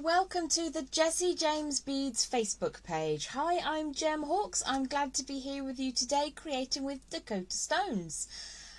and welcome to the Jessie James Beads Facebook page. Hi, I'm Gem Hawks. I'm glad to be here with you today creating with Dakota Stones.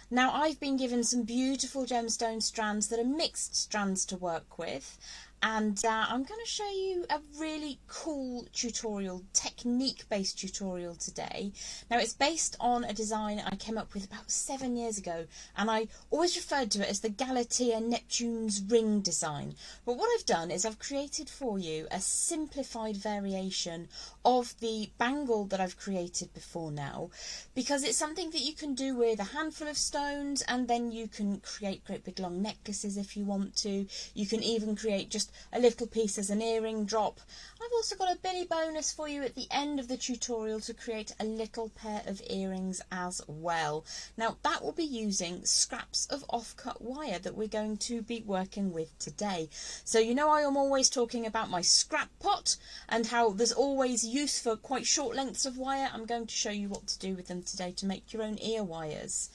Now, I've been given some beautiful gemstone strands that are mixed strands to work with, and I'm going to show you a really cool tutorial, technique-based tutorial today. Now, it's based on a design I came up with about 7 years ago, and I always referred to it as the Galatea Neptune's ring design. But what I've done is I've created for you a simplified variation of the bangle that I've created before now, because it's something that you can do with a handful of stones, and then you can create great big long necklaces if you want to. You can even create just a little piece as an earring drop. I've also got a Billy bonus for you at the end of the tutorial to create a little pair of earrings as well. Now, that will be using scraps of offcut wire that we're going to be working with today. So you know I am always talking about my scrap pot and how there's always use for quite short lengths of wire. I'm going to show you what to do with them today to make your own ear wires.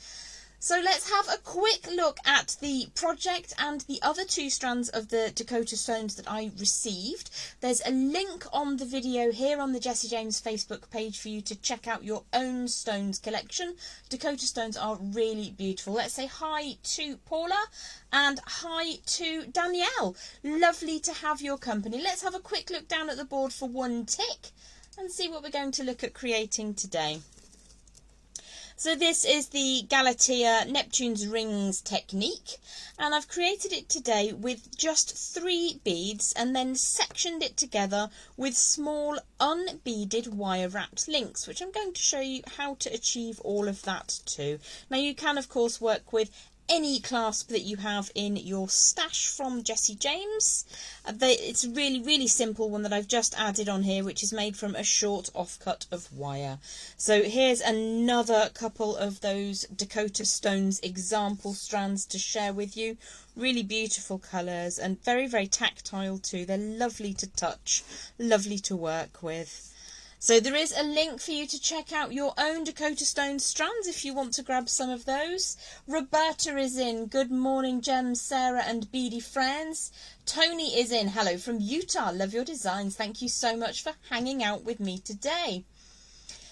So let's have a quick look at the project and the other two strands of the Dakota Stones that I received. There's a link on the video here on the Jessie James Facebook page for you to check out your own stones collection. Dakota Stones are really beautiful. Let's say hi to Paula and hi to Danielle. Lovely to have your company. Let's have a quick look down at the board for one tick and see what we're going to look at creating today. So this is the Galatea Neptune's Rings technique, and I've created it today with just 3 beads and then sectioned it together with small unbeaded wire wrapped links, which I'm going to show you how to achieve all of that too. Now you can of course work with any clasp that you have in your stash from Jessie James. It's a really simple one that I've just added on here, which is made from a short offcut of wire. So here's another couple of those Dakota Stones example strands to share with you. Really beautiful colours and very tactile too. They're lovely to touch, lovely to work with. So there is a link for you to check out your own Dakota Stones strands if you want to grab some of those. Roberta is in. Good morning, Jem, Sarah and Beady friends. Tony is in. Hello from Utah. Love your designs. Thank you so much for hanging out with me today.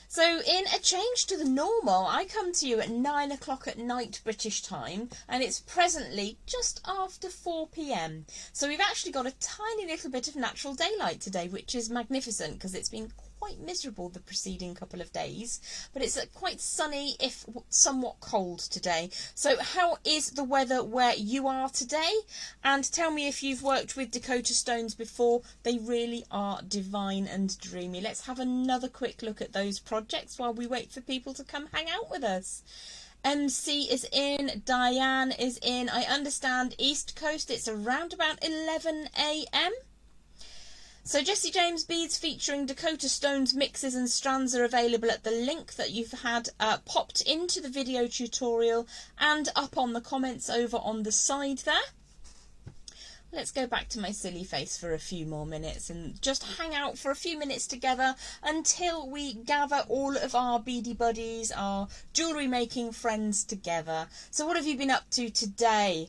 So in a change to the normal, I come to you at 9 o'clock at night British time, and it's presently just after 4 p.m. So we've actually got a tiny little bit of natural daylight today, which is magnificent because it's been quite miserable the preceding couple of days, but it's quite sunny if somewhat cold today. So how is the weather where you are today? And tell me if you've worked with Dakota Stones before. They really are divine and dreamy. Let's have another quick look at those projects while we wait for people to come hang out with us. MC is in, Diane is in. I understand East Coast, it's around about 11 a.m. So Jessie James Beads featuring Dakota Stones mixes and strands are available at the link that you've had popped into the video tutorial and up on the comments over on the side there. Let's go back to my silly face for a few more minutes and just hang out for a few minutes together until we gather all of our beady buddies, our jewellery making friends together. So what have you been up to today?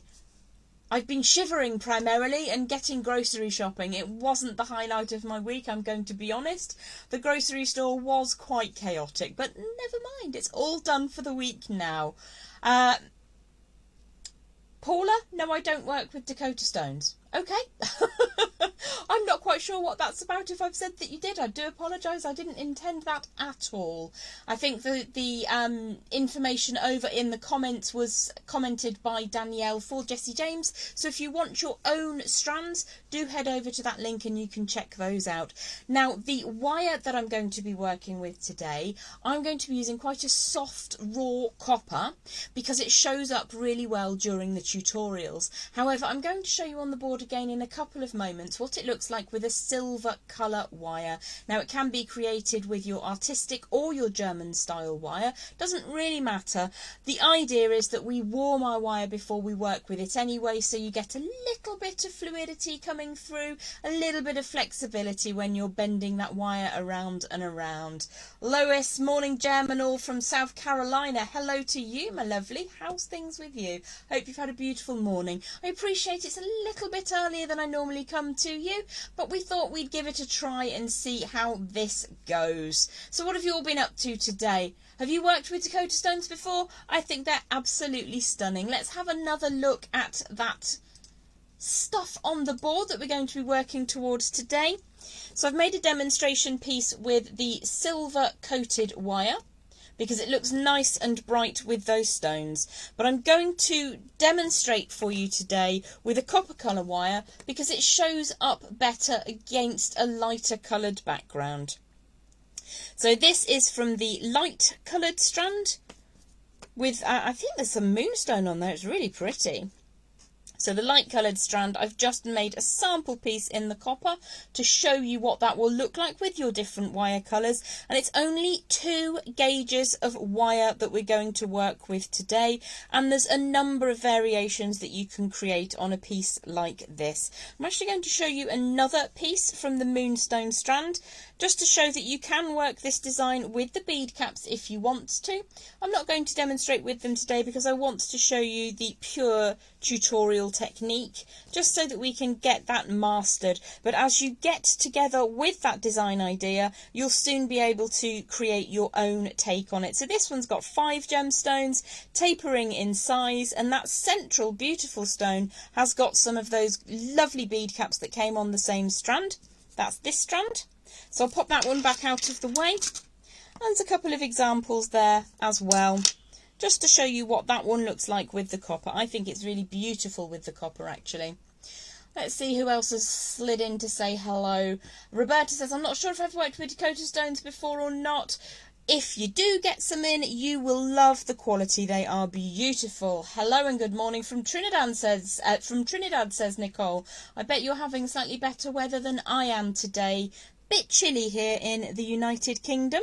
I've been shivering primarily and getting grocery shopping. It wasn't the highlight of my week, I'm going to be honest. The grocery store was quite chaotic, but never mind, it's all done for the week now. Paula, no, I don't work with Dakota Stones. Okay. I'm not quite sure what that's about. If I've said that you did, I do apologise. I didn't intend that at all. I think the information over in the comments was commented by Danielle for Jessie James. So if you want your own strands, do head over to that link and you can check those out. Now, the wire that I'm going to be working with today, I'm going to be using quite a soft raw copper because it shows up really well during the tutorials. However, I'm going to show you on the board again in a couple of moments what it looks like with a silver colour wire. Now, it can be created with your artistic or your German style wire, doesn't really matter. The idea is that we warm our wire before we work with it anyway, so you get a little bit of fluidity coming through, a little bit of flexibility when you're bending that wire around and around. Lois, morning Gem and all from South Carolina. Hello to you, my lovely. How's things with you? Hope you've had a beautiful morning. I appreciate it's a little bit earlier than I normally come to you, but we thought we'd give it a try and see how this goes. So what have you all been up to today? Have you worked with Dakota Stones before? I think they're absolutely stunning. Let's have another look at that stuff on the board that we're going to be working towards today. So I've made a demonstration piece with the silver coated wire because it looks nice and bright with those stones. But I'm going to demonstrate for you today with a copper colour wire because it shows up better against a lighter coloured background. So this is from the light coloured strand with, I think there's some moonstone on there, it's really pretty. So the light coloured strand, I've just made a sample piece in the copper to show you what that will look like with your different wire colours. And it's only 2 gauges of wire that we're going to work with today. And there's a number of variations that you can create on a piece like this. I'm actually going to show you another piece from the moonstone strand, just to show that you can work this design with the bead caps if you want to. I'm not going to demonstrate with them today because I want to show you the pure tutorial technique, just so that we can get that mastered. But as you get together with that design idea, you'll soon be able to create your own take on it. So this one's got 5 gemstones, tapering in size, and that central beautiful stone has got some of those lovely bead caps that came on the same strand. That's this strand. So I'll pop that one back out of the way. And there's a couple of examples there as well, just to show you what that one looks like with the copper. I think it's really beautiful with the copper, actually. Let's see who else has slid in to say hello. Roberta says, I'm not sure if I've worked with Dakota Stones before or not. If you do get some in, you will love the quality. They are beautiful. Hello and good morning from Trinidad, says Nicole. I bet you're having slightly better weather than I am today. Bit chilly here in the United Kingdom,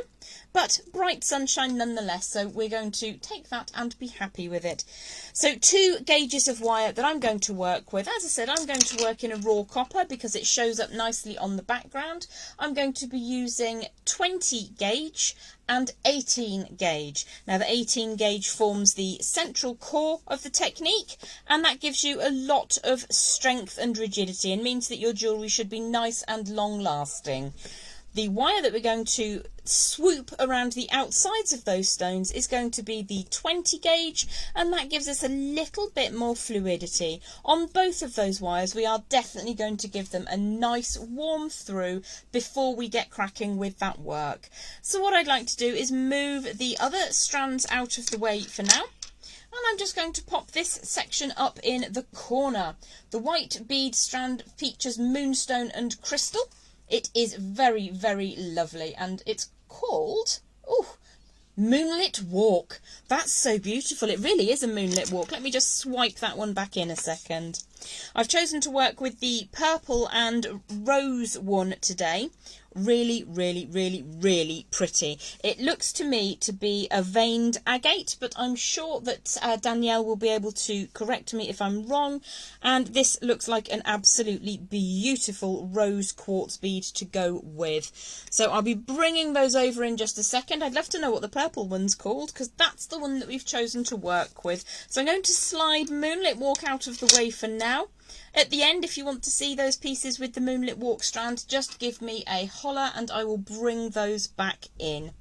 but bright sunshine nonetheless, so we're going to take that and be happy with it. So 2 gauges of wire that I'm going to work with. As I said, I'm going to work in a raw copper because it shows up nicely on the background. I'm going to be using 20 gauge and 18 gauge. Now the 18 gauge forms the central core of the technique, and that gives you a lot of strength and rigidity and means that your jewellery should be nice and long lasting. The wire that we're going to swoop around the outsides of those stones is going to be the 20 gauge, and that gives us a little bit more fluidity. On both of those wires, we are definitely going to give them a nice warm through before we get cracking with that work. So what I'd like to do is move the other strands out of the way for now. And I'm just going to pop this section up in the corner. The white bead strand features moonstone and crystal. It is very, very lovely, and it's called, Moonlit Walk. That's so beautiful. It really is a moonlit walk. Let me just swipe that one back in a second. I've chosen to work with the purple and rose one today. Really, really, really, really pretty. It looks to me to be a veined agate, but I'm sure that Danielle will be able to correct me if I'm wrong. And this looks like an absolutely beautiful rose quartz bead to go with. So I'll be bringing those over in just a second. I'd love to know what the purple one's called, because that's the one that we've chosen to work with. So I'm going to slide Moonlit Walk out of the way for now. At the end, if you want to see those pieces with the Moonlit Walk strand, just give me a holler and I will bring those back in.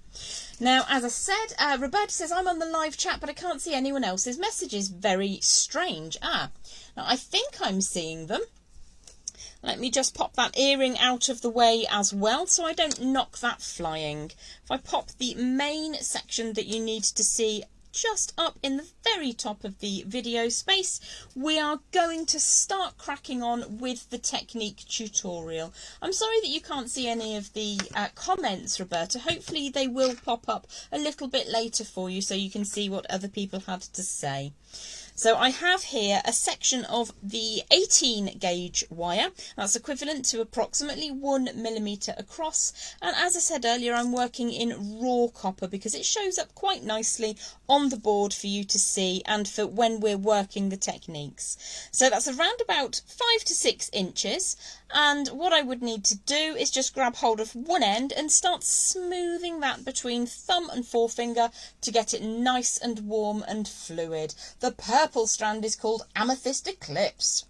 Now, as I said, Roberta says, I'm on the live chat, but I can't see anyone else's messages. Very strange. Now I think I'm seeing them. Let me just pop that earring out of the way as well, so I don't knock that flying. If I pop the main section that you need to see just up in the very top of the video space, we are going to start cracking on with the technique tutorial. I'm sorry that you can't see any of the comments, Roberta. Hopefully they will pop up a little bit later for you so you can see what other people had to say. So I have here a section of the 18 gauge wire. That's equivalent to approximately 1 millimetre across. And as I said earlier, I'm working in raw copper because it shows up quite nicely on the board for you to see and for when we're working the techniques. So that's around about 5 to 6 inches. And what I would need to do is just grab hold of one end and start smoothing that between thumb and forefinger to get it nice and warm and fluid. The purple strand is called Amethyst Eclipse.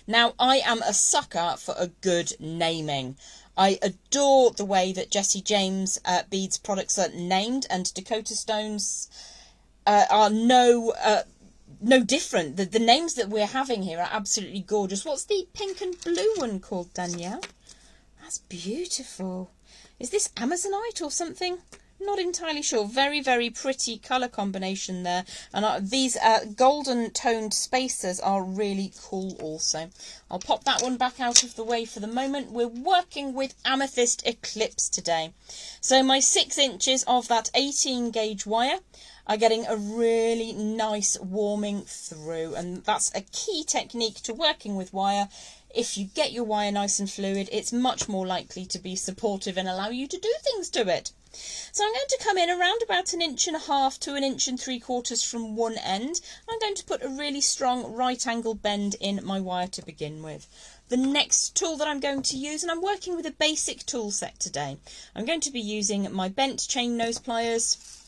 Now, I am a sucker for a good naming. I adore the way that Jesse James Beads products are named, and Dakota Stones are no different. The names that we're having here are absolutely gorgeous. What's the pink and blue one called, Danielle? That's beautiful. Is this Amazonite or something? Not entirely sure. Very, very pretty colour combination there. And these golden toned spacers are really cool also. I'll pop that one back out of the way for the moment. We're working with Amethyst Eclipse today. So my 6 inches of that 18 gauge wire are getting a really nice warming through. And that's a key technique to working with wire. If you get your wire nice and fluid, it's much more likely to be supportive and allow you to do things to it. So I'm going to come in around about 1.5 inches to 1.75 inches from one end. I'm going to put a really strong right angle bend in my wire to begin with. The next tool that I'm going to use, and I'm working with a basic tool set today, I'm going to be using my bent chain nose pliers,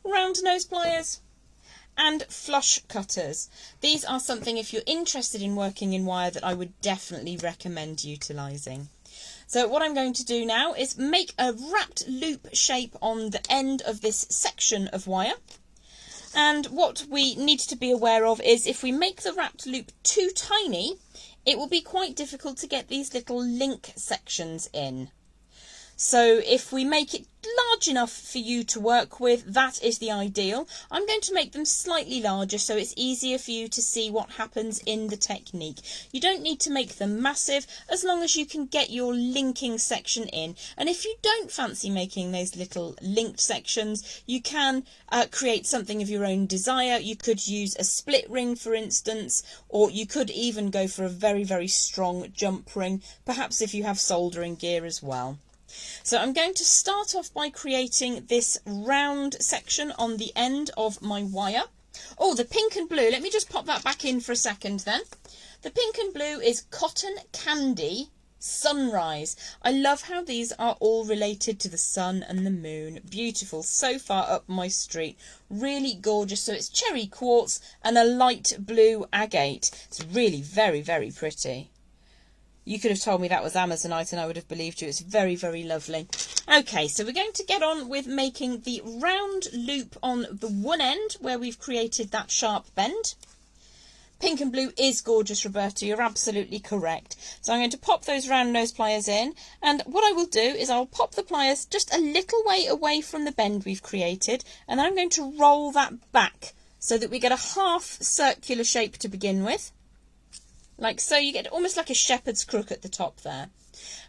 round nose pliers, and flush cutters. These are something, if you're interested in working in wire, that I would definitely recommend utilising. So what I'm going to do now is make a wrapped loop shape on the end of this section of wire. And what we need to be aware of is if we make the wrapped loop too tiny, it will be quite difficult to get these little link sections in. So if we make it large enough for you to work with, that is the ideal. I'm going to make them slightly larger so it's easier for you to see what happens in the technique. You don't need to make them massive as long as you can get your linking section in. And if you don't fancy making those little linked sections, you can create something of your own desire. You could use a split ring, for instance, or you could even go for a very, very strong jump ring, perhaps if you have soldering gear as well. So I'm going to start off by creating this round section on the end of my wire. Oh, the pink and blue, let me just pop that back in for a second then. The pink and blue is Cotton Candy Sunrise. I love how these are all related to the sun and the moon. Beautiful, so far up my street. Really gorgeous. So it's cherry quartz and a light blue agate. It's really very, very pretty. You could have told me that was Amazonite and I would have believed you. It's very, very lovely. Okay, so we're going to get on with making the round loop on the one end where we've created that sharp bend. Pink and blue is gorgeous, Roberta. You're absolutely correct. So I'm going to pop those round nose pliers in. And what I will do is I'll pop the pliers just a little way away from the bend we've created. And then I'm going to roll that back so that we get a half circular shape to begin with. Like so, you get almost like a shepherd's crook at the top there.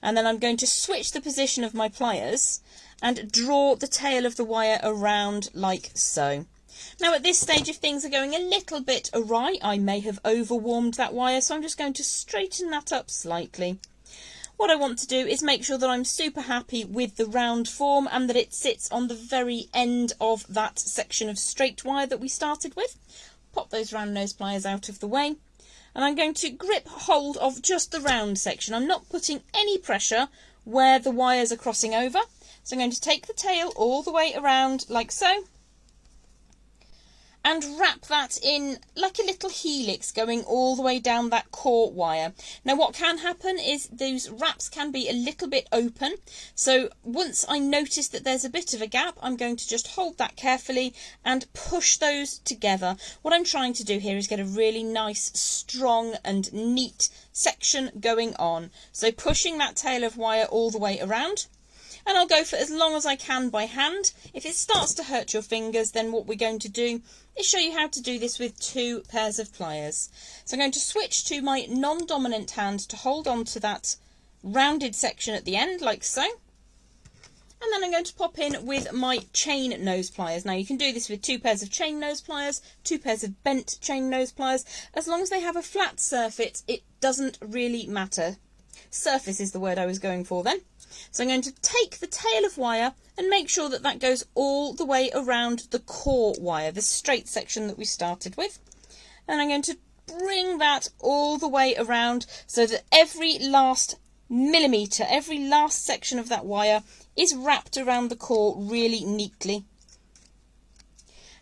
And then I'm going to switch the position of my pliers and draw the tail of the wire around like so. Now at this stage, if things are going a little bit awry, I may have overwarmed that wire, so I'm just going to straighten that up slightly. What I want to do is make sure that I'm super happy with the round form and that it sits on the very end of that section of straight wire that we started with. Pop those round nose pliers out of the way. And I'm going to grip hold of just the round section. I'm not putting any pressure where the wires are crossing over. So I'm going to take the tail all the way around like so. And wrap that in like a little helix going all the way down that core wire. Now what can happen is those wraps can be a little bit open. So once I notice that there's a bit of a gap, I'm going to just hold that carefully and push those together. What I'm trying to do here is get a really nice, strong and neat section going on. So pushing that tail of wire all the way around. And I'll go for as long as I can by hand. If it starts to hurt your fingers, then what we're going to do is show you how to do this with 2 pairs of pliers. So I'm going to switch to my non-dominant hand to hold on to that rounded section at the end, like so. And then I'm going to pop in with my chain nose pliers. Now you can do this with 2 pairs of chain nose pliers, 2 pairs of bent chain nose pliers. As long as they have a flat surface, it doesn't really matter. Surface is the word I was going for then. So I'm going to take the tail of wire and make sure that that goes all the way around the core wire, the straight section that we started with. And I'm going to bring that all the way around so that every last millimetre, every last section of that wire is wrapped around the core really neatly.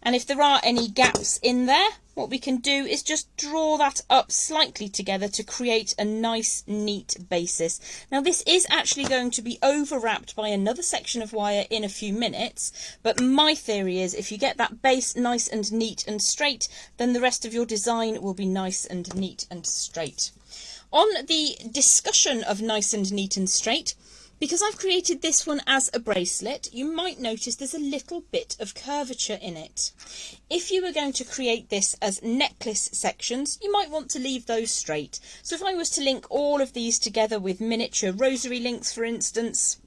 And if there are any gaps in there, what we can do is just draw that up slightly together to create a nice, neat basis. Now this is actually going to be overwrapped by another section of wire in a few minutes, but my theory is if you get that base nice and neat and straight, then the rest of your design will be nice and neat and straight. On the discussion of nice and neat and straight, because I've created this one as a bracelet, you might notice there's a little bit of curvature in it. If you were going to create this as necklace sections, you might want to leave those straight. So if I was to link all of these together with miniature rosary links, for instance,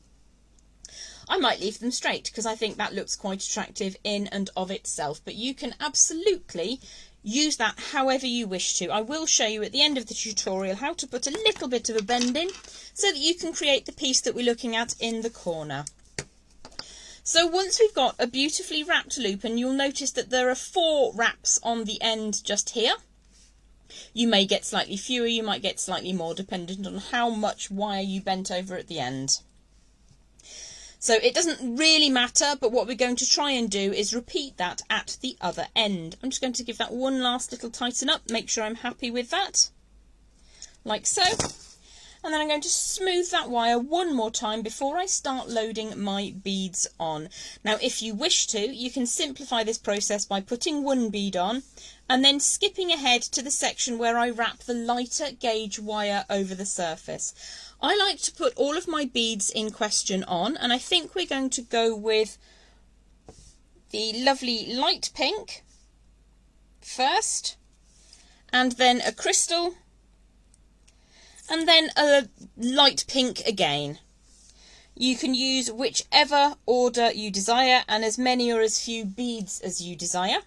I might leave them straight because I think that looks quite attractive in and of itself. But you can absolutely use that however you wish to. I will show you at the end of the tutorial how to put a little bit of a bend in so that you can create the piece that we're looking at in the corner. So once we've got a beautifully wrapped loop, and you'll notice that there are 4 wraps on the end just here. You may get slightly fewer, you might get slightly more, dependent on how much wire you bent over at the end. So it doesn't really matter, but what we're going to try and do is repeat that at the other end. I'm just going to give that one last little tighten up, make sure I'm happy with that, like so. And then I'm going to smooth that wire one more time before I start loading my beads on. Now, if you wish to, you can simplify this process by putting one bead on and then skipping ahead to the section where I wrap the lighter gauge wire over the surface. I like to put all of my beads in question on, and I think we're going to go with the lovely light pink first, and then a crystal, and then a light pink again. You can use whichever order you desire and as many or as few beads as you desire.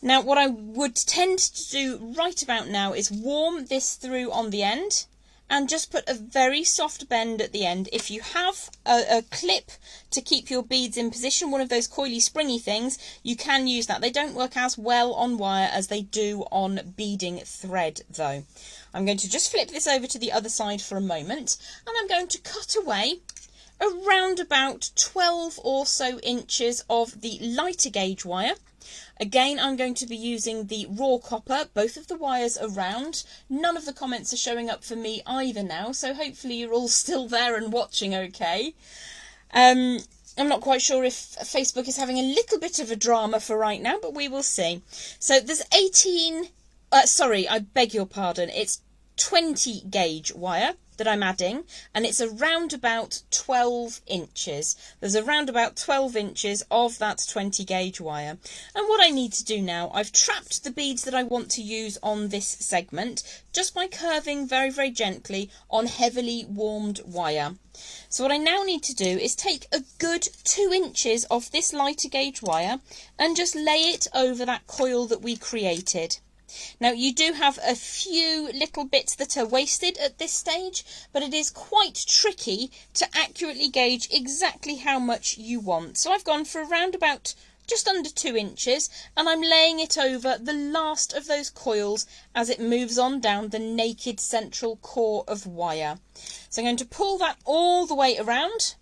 Now what I would tend to do right about now is warm this through on the end and just put a very soft bend at the end. If you have a clip to keep your beads in position, one of those coily springy things, you can use that. They don't work as well on wire as they do on beading thread though. I'm going to just flip this over to the other side for a moment, and I'm going to cut away around about 12 or so inches of the lighter gauge wire. Again, I'm going to be using the raw copper. Both of the wires are round. None of the comments are showing up for me either now, so hopefully you're all still there and watching okay. I'm not quite sure if Facebook is having a little bit of a drama for right now, but we will see. So there's 18, sorry, I beg your pardon, it's 20 gauge wire that I'm adding, and it's around about 12 inches. There's around about 12 inches of that 20 gauge wire. And what I need to do now, I've trapped the beads that I want to use on this segment just by curving very, very gently on heavily warmed wire. So what I now need to do is take a good 2 inches of this lighter gauge wire and just lay it over that coil that we created. Now you do have a few little bits that are wasted at this stage, but it is quite tricky to accurately gauge exactly how much you want. So I've gone for around about just under 2 inches, and I'm laying it over the last of those coils as it moves on down the naked central core of wire. So I'm going to pull that all the way around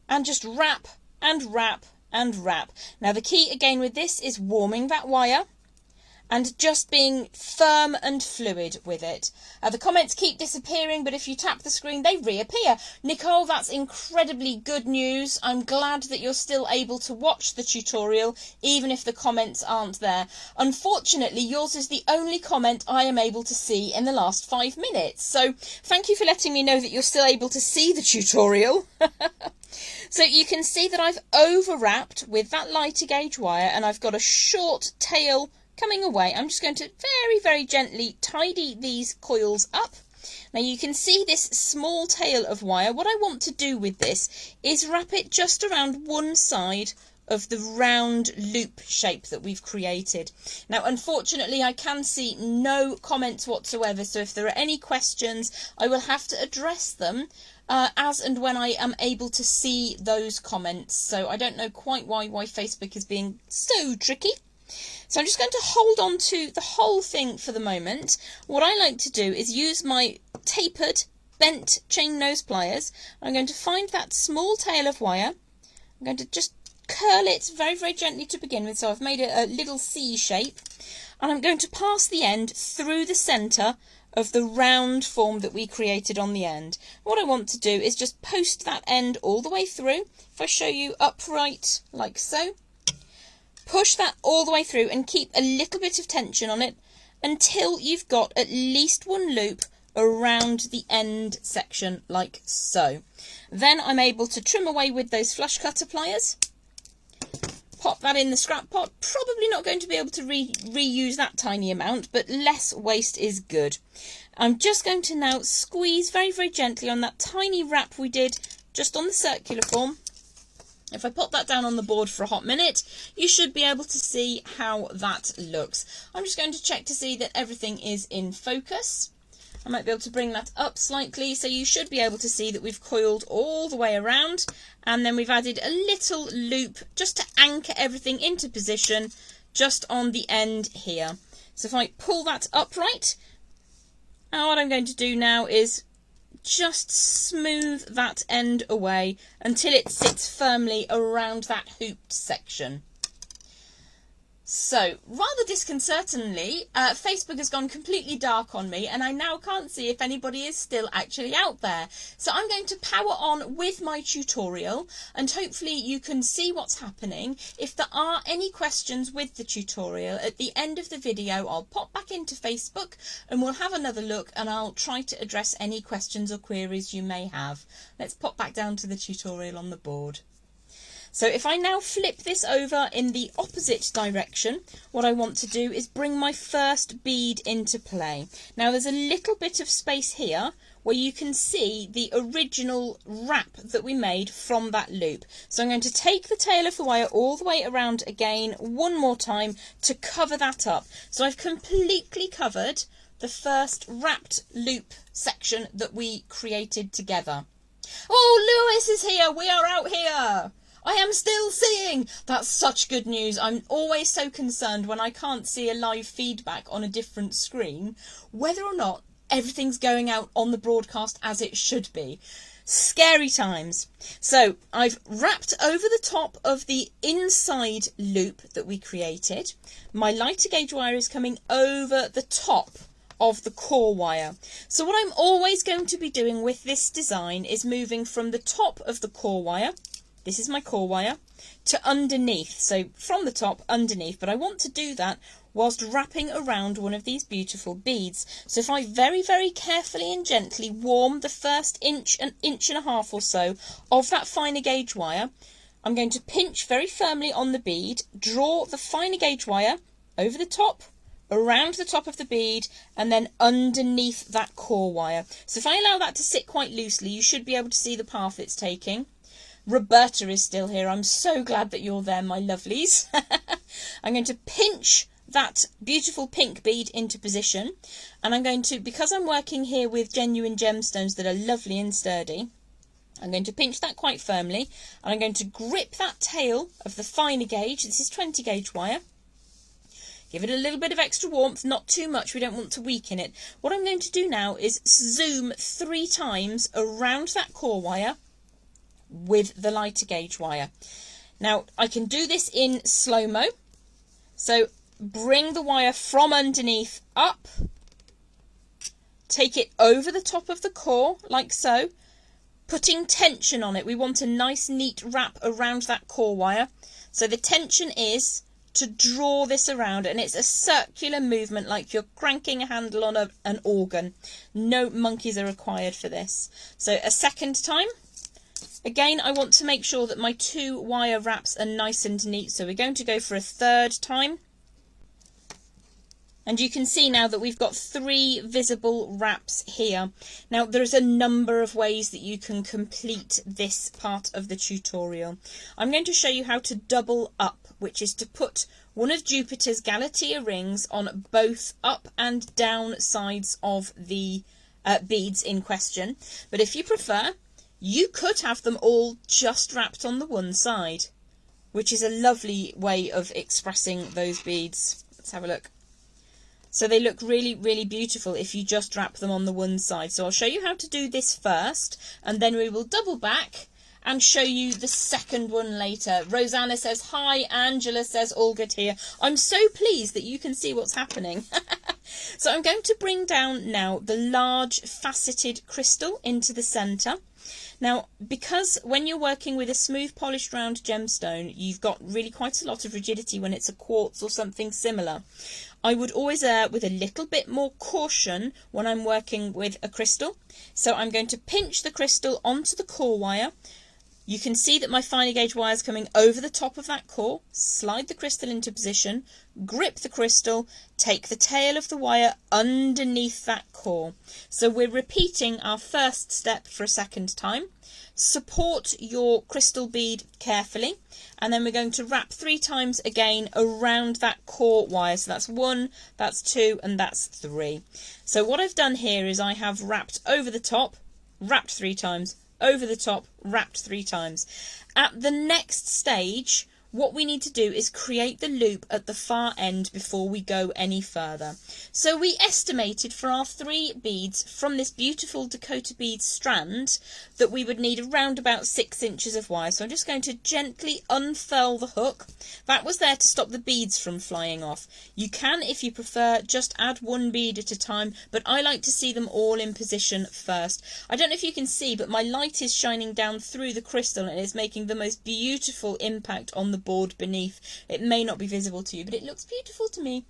and just wrap and wrap and wrap. Now the key again with this is warming that wire and just being firm and fluid with it. The comments keep disappearing, but if you tap the screen, they reappear. Nicole, that's incredibly good news. I'm glad that you're still able to watch the tutorial, even if the comments aren't there. Unfortunately, yours is the only comment I am able to see in the last 5 minutes. So thank you for letting me know that you're still able to see the tutorial. So you can see that I've overwrapped with that lighter gauge wire, and I've got a short tail coming away. I'm just going to very, very gently tidy these coils up. Now you can see this small tail of wire. What I want to do with this is wrap it just around one side of the round loop shape that we've created. Now unfortunately I can see no comments whatsoever, so if there are any questions I will have to address them as and when I am able to see those comments. So I don't know quite why Facebook is being so tricky. So I'm just going to hold on to the whole thing for the moment. What I like to do is use my tapered, bent chain nose pliers. I'm going to find that small tail of wire. I'm going to just curl it very, very gently to begin with. So I've made a little C shape, and I'm going to pass the end through the centre of the round form that we created on the end. What I want to do is just post that end all the way through. If I show you upright like so, push that all the way through and keep a little bit of tension on it until you've got at least one loop around the end section like so. Then I'm able to trim away with those flush cutter pliers, pop that in the scrap pot. Probably not going to be able to reuse that tiny amount, but less waste is good. I'm just going to now squeeze very, very gently on that tiny wrap we did just on the circular form. If I pop that down on the board for a hot minute, you should be able to see how that looks. I'm just going to check to see that everything is in focus. I might be able to bring that up slightly, so you should be able to see that we've coiled all the way around, and then we've added a little loop just to anchor everything into position just on the end here. So if I pull that upright, and what I'm going to do now is just smooth that end away until it sits firmly around that hooped section. So, rather disconcertingly, Facebook has gone completely dark on me, and I now can't see if anybody is still actually out there. So I'm going to power on with my tutorial, and hopefully you can see what's happening. If there are any questions with the tutorial, at the end of the video I'll pop back into Facebook and we'll have another look, and I'll try to address any questions or queries you may have. Let's pop back down to the tutorial on the board. So if I now flip this over in the opposite direction, what I want to do is bring my first bead into play. Now there's a little bit of space here where you can see the original wrap that we made from that loop. So I'm going to take the tail of the wire all the way around again one more time to cover that up. So I've completely covered the first wrapped loop section that we created together. Oh, Lewis is here! We are out here! I am still seeing! That's such good news. I'm always so concerned when I can't see a live feedback on a different screen, whether or not everything's going out on the broadcast as it should be. Scary times. So I've wrapped over the top of the inside loop that we created. My lighter gauge wire is coming over the top of the core wire. So what I'm always going to be doing with this design is moving from the top of the core wire, this is my core wire, to underneath. So from the top, underneath. But I want to do that whilst wrapping around one of these beautiful beads. So if I very, very carefully and gently warm the first inch and a half or so of that finer gauge wire, I'm going to pinch very firmly on the bead, draw the finer gauge wire over the top, around the top of the bead, and then underneath that core wire. So if I allow that to sit quite loosely, you should be able to see the path it's taking. Roberta is still here. I'm so glad that you're there, my lovelies. I'm going to pinch that beautiful pink bead into position, and I'm going to, because I'm working here with genuine gemstones that are lovely and sturdy, I'm going to pinch that quite firmly, and I'm going to grip that tail of the finer gauge. This is 20 gauge wire. Give it a little bit of extra warmth, not too much, we don't want to weaken it. What I'm going to do now is zoom 3 times around that core wire with the lighter gauge wire. Now I can do this in slow-mo, so bring the wire from underneath up, take it over the top of the core like so, putting tension on it. We want a nice neat wrap around that core wire, so the tension is to draw this around, and it's a circular movement like you're cranking a handle on an organ. No monkeys are required for this. So a second time. Again, I want to make sure that my 2 wire wraps are nice and neat, so we're going to go for a third time. And you can see now that we've got 3 visible wraps here. Now, there's a number of ways that you can complete this part of the tutorial. I'm going to show you how to double up, which is to put one of Jupiter's Galatea rings on both up and down sides of the beads in question. But if you prefer, you could have them all just wrapped on the one side, which is a lovely way of expressing those beads. Let's have a look. So they look really, really beautiful if you just wrap them on the one side. So I'll show you how to do this first, and then we will double back and show you the second one later. Rosanna says, hi. Angela says, all good here. I'm so pleased that you can see what's happening. So I'm going to bring down now the large faceted crystal into the centre. Now, because when you're working with a smooth polished round gemstone, you've got really quite a lot of rigidity when it's a quartz or something similar. I would always err with a little bit more caution when I'm working with a crystal. So I'm going to pinch the crystal onto the core wire. You can see that my finer gauge wire is coming over the top of that core. Slide the crystal into position, grip the crystal, take the tail of the wire underneath that core. So we're repeating our first step for a second time. Support your crystal bead carefully, and then we're going to wrap 3 times again around that core wire. So that's 1, that's 2, and that's 3. So what I've done here is I have wrapped over the top, wrapped 3 times, over the top, wrapped 3 times. At the next stage, what we need to do is create the loop at the far end before we go any further. So we estimated for our 3 beads from this beautiful Dakota bead strand that we would need around about 6 inches of wire. So I'm just going to gently unfurl the hook. That was there to stop the beads from flying off. You can, if you prefer, just add 1 bead at a time, but I like to see them all in position first. I don't know if you can see, but my light is shining down through the crystal and it's making the most beautiful impact on the board beneath. It may not be visible to you, but it looks beautiful to me.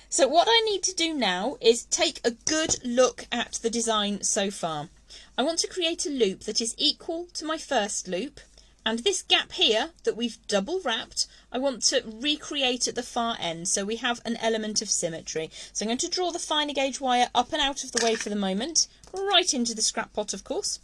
So what I need to do now is take a good look at the design so far. I want to create a loop that is equal to my first loop, and this gap here that we've double wrapped, I want to recreate at the far end so we have an element of symmetry. So I'm going to draw the finer gauge wire up and out of the way for the moment, right into the scrap pot of course.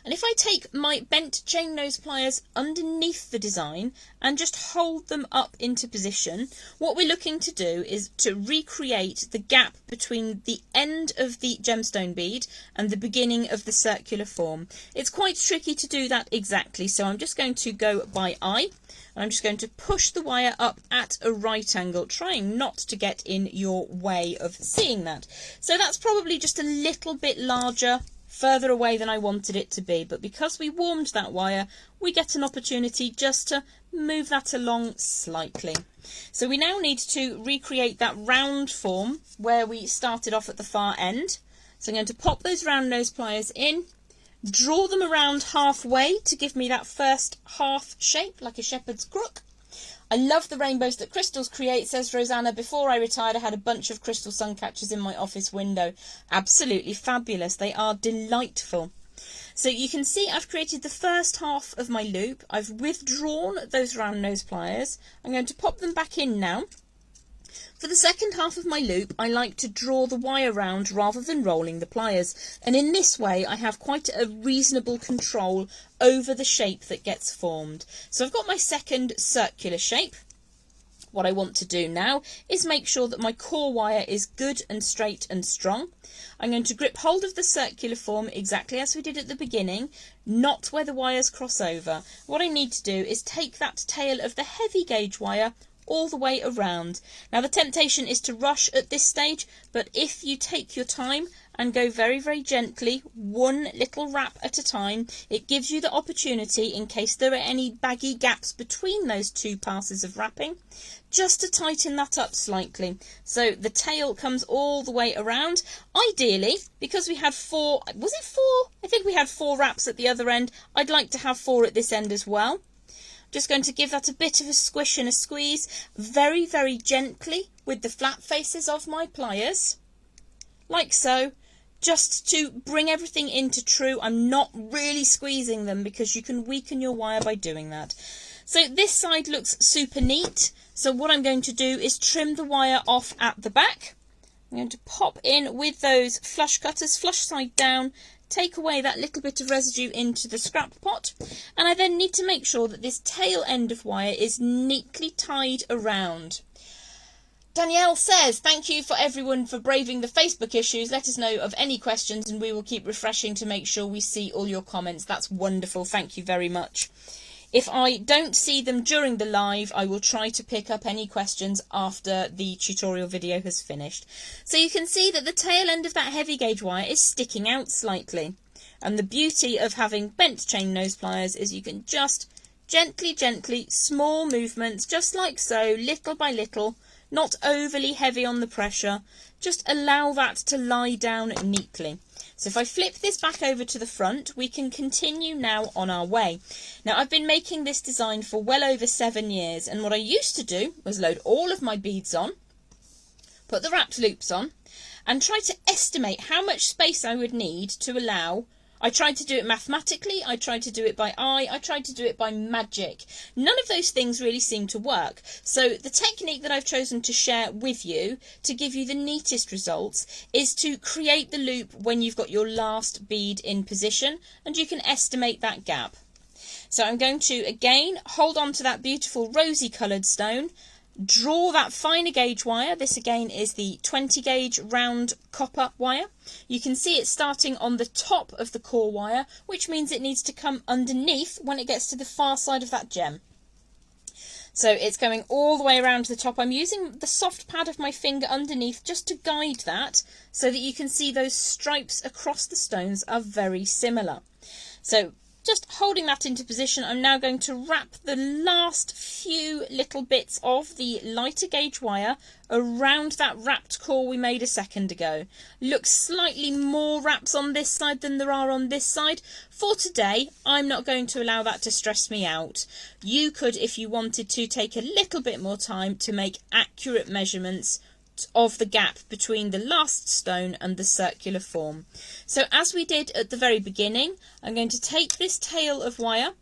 And if I take my bent chain nose pliers underneath the design and just hold them up into position, what we're looking to do is to recreate the gap between the end of the gemstone bead and the beginning of the circular form. It's quite tricky to do that exactly, so I'm just going to go by eye. And I'm just going to push the wire up at a right angle, trying not to get in your way of seeing that. So that's probably just a little bit larger, further away than I wanted it to be, but because we warmed that wire, we get an opportunity just to move that along slightly. So we now need to recreate that round form where we started off at the far end. So I'm going to pop those round nose pliers in, draw them around halfway to give me that first half shape like a shepherd's crook. I love the rainbows that crystals create, says Rosanna. Before I retired, I had a bunch of crystal sun catchers in my office window. Absolutely fabulous. They are delightful. So you can see I've created the first half of my loop. I've withdrawn those round nose pliers. I'm going to pop them back in now. For the second half of my loop, I like to draw the wire round rather than rolling the pliers. And in this way, I have quite a reasonable control over the shape that gets formed. So I've got my second circular shape. What I want to do now is make sure that my core wire is good and straight and strong. I'm going to grip hold of the circular form exactly as we did at the beginning, not where the wires cross over. What I need to do is take that tail of the heavy gauge wire all the way around. Now the temptation is to rush at this stage, but if you take your time and go very, very gently, 1 little wrap at a time, it gives you the opportunity, in case there are any baggy gaps between those 2 passes of wrapping, just to tighten that up slightly. So the tail comes all the way around. Ideally, because we had 4, was it 4? I think we had 4 wraps at the other end. I'd like to have 4 at this end as well. Just going to give that a bit of a squish and a squeeze, very, very gently with the flat faces of my pliers, like so, just to bring everything into true. I'm not really squeezing them because you can weaken your wire by doing that. So this side looks super neat. So what I'm going to do is trim the wire off at the back. I'm going to pop in with those flush cutters, flush side down, take away that little bit of residue into the scrap pot, and I then need to make sure that this tail end of wire is neatly tied around. Danielle says, thank you for everyone for braving the Facebook issues. Let us know of any questions and we will keep refreshing to make sure we see all your comments. That's wonderful. Thank you very much. If I don't see them during the live, I will try to pick up any questions after the tutorial video has finished. So you can see that the tail end of that heavy gauge wire is sticking out slightly. And the beauty of having bent chain nose pliers is you can just gently, small movements, just like so, little by little, not overly heavy on the pressure, just allow that to lie down neatly. So if I flip this back over to the front, we can continue now on our way. Now, I've been making this design for well over 7 years, and what I used to do was load all of my beads on, put the wrapped loops on, and try to estimate how much space I would need to allow. I tried to do it mathematically, I tried to do it by eye, I tried to do it by magic. None of those things really seem to work. So the technique that I've chosen to share with you to give you the neatest results is to create the loop when you've got your last bead in position, and you can estimate that gap. So I'm going to again hold on to that beautiful rosy coloured stone, draw that finer gauge wire. This again is the 20 gauge round copper wire. You can see it starting on the top of the core wire, which means it needs to come underneath when it gets to the far side of that gem. So it's going all the way around to the top. I'm using the soft pad of my finger underneath just to guide that so that you can see those stripes across the stones are very similar. So just holding that into position, I'm now going to wrap the last few little bits of the lighter gauge wire around that wrapped core we made a second ago. Looks slightly more wraps on this side than there are on this side. For today, I'm not going to allow that to stress me out. You could, if you wanted to, take a little bit more time to make accurate measurements of the gap between the last stone and the circular form. So as we did at the very beginning, I'm going to take this tail of wire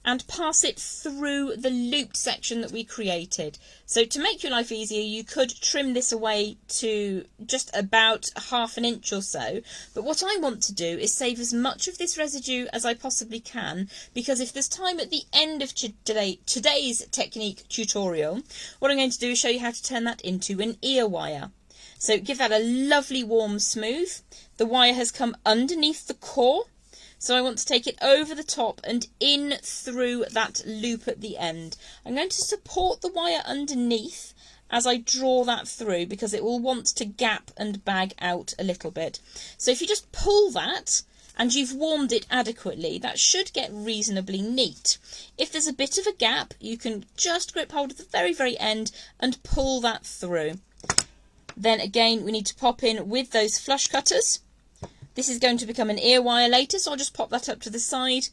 and pass it through the looped section that we created. So to make your life easier, you could trim this away to just about 1/2 inch or so, but what I want to do is save as much of this residue as I possibly can, because if there's time at the end of today's technique tutorial, what I'm going to do is show you how to turn that into an ear wire. So give that a lovely warm smooth. The wire has come underneath the core, so I want to take it over the top and in through that loop at the end. I'm going to support the wire underneath as I draw that through, because it will want to gap and bag out a little bit. So if you just pull that and you've warmed it adequately, that should get reasonably neat. If there's a bit of a gap, you can just grip hold at the very end and pull that through. Then again, we need to pop in with those flush cutters. This is going to become an ear wire later, so I'll just pop that up to the side.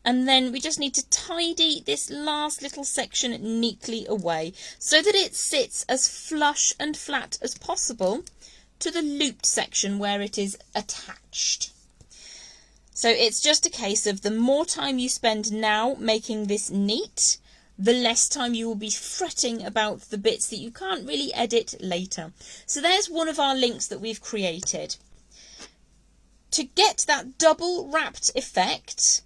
And then we just need to tidy this last little section neatly away so that it sits as flush and flat as possible to the looped section where it is attached. So it's just a case of the more time you spend now making this neat, the less time you will be fretting about the bits that you can't really edit later. So there's one of our links that we've created. To get that double wrapped effect,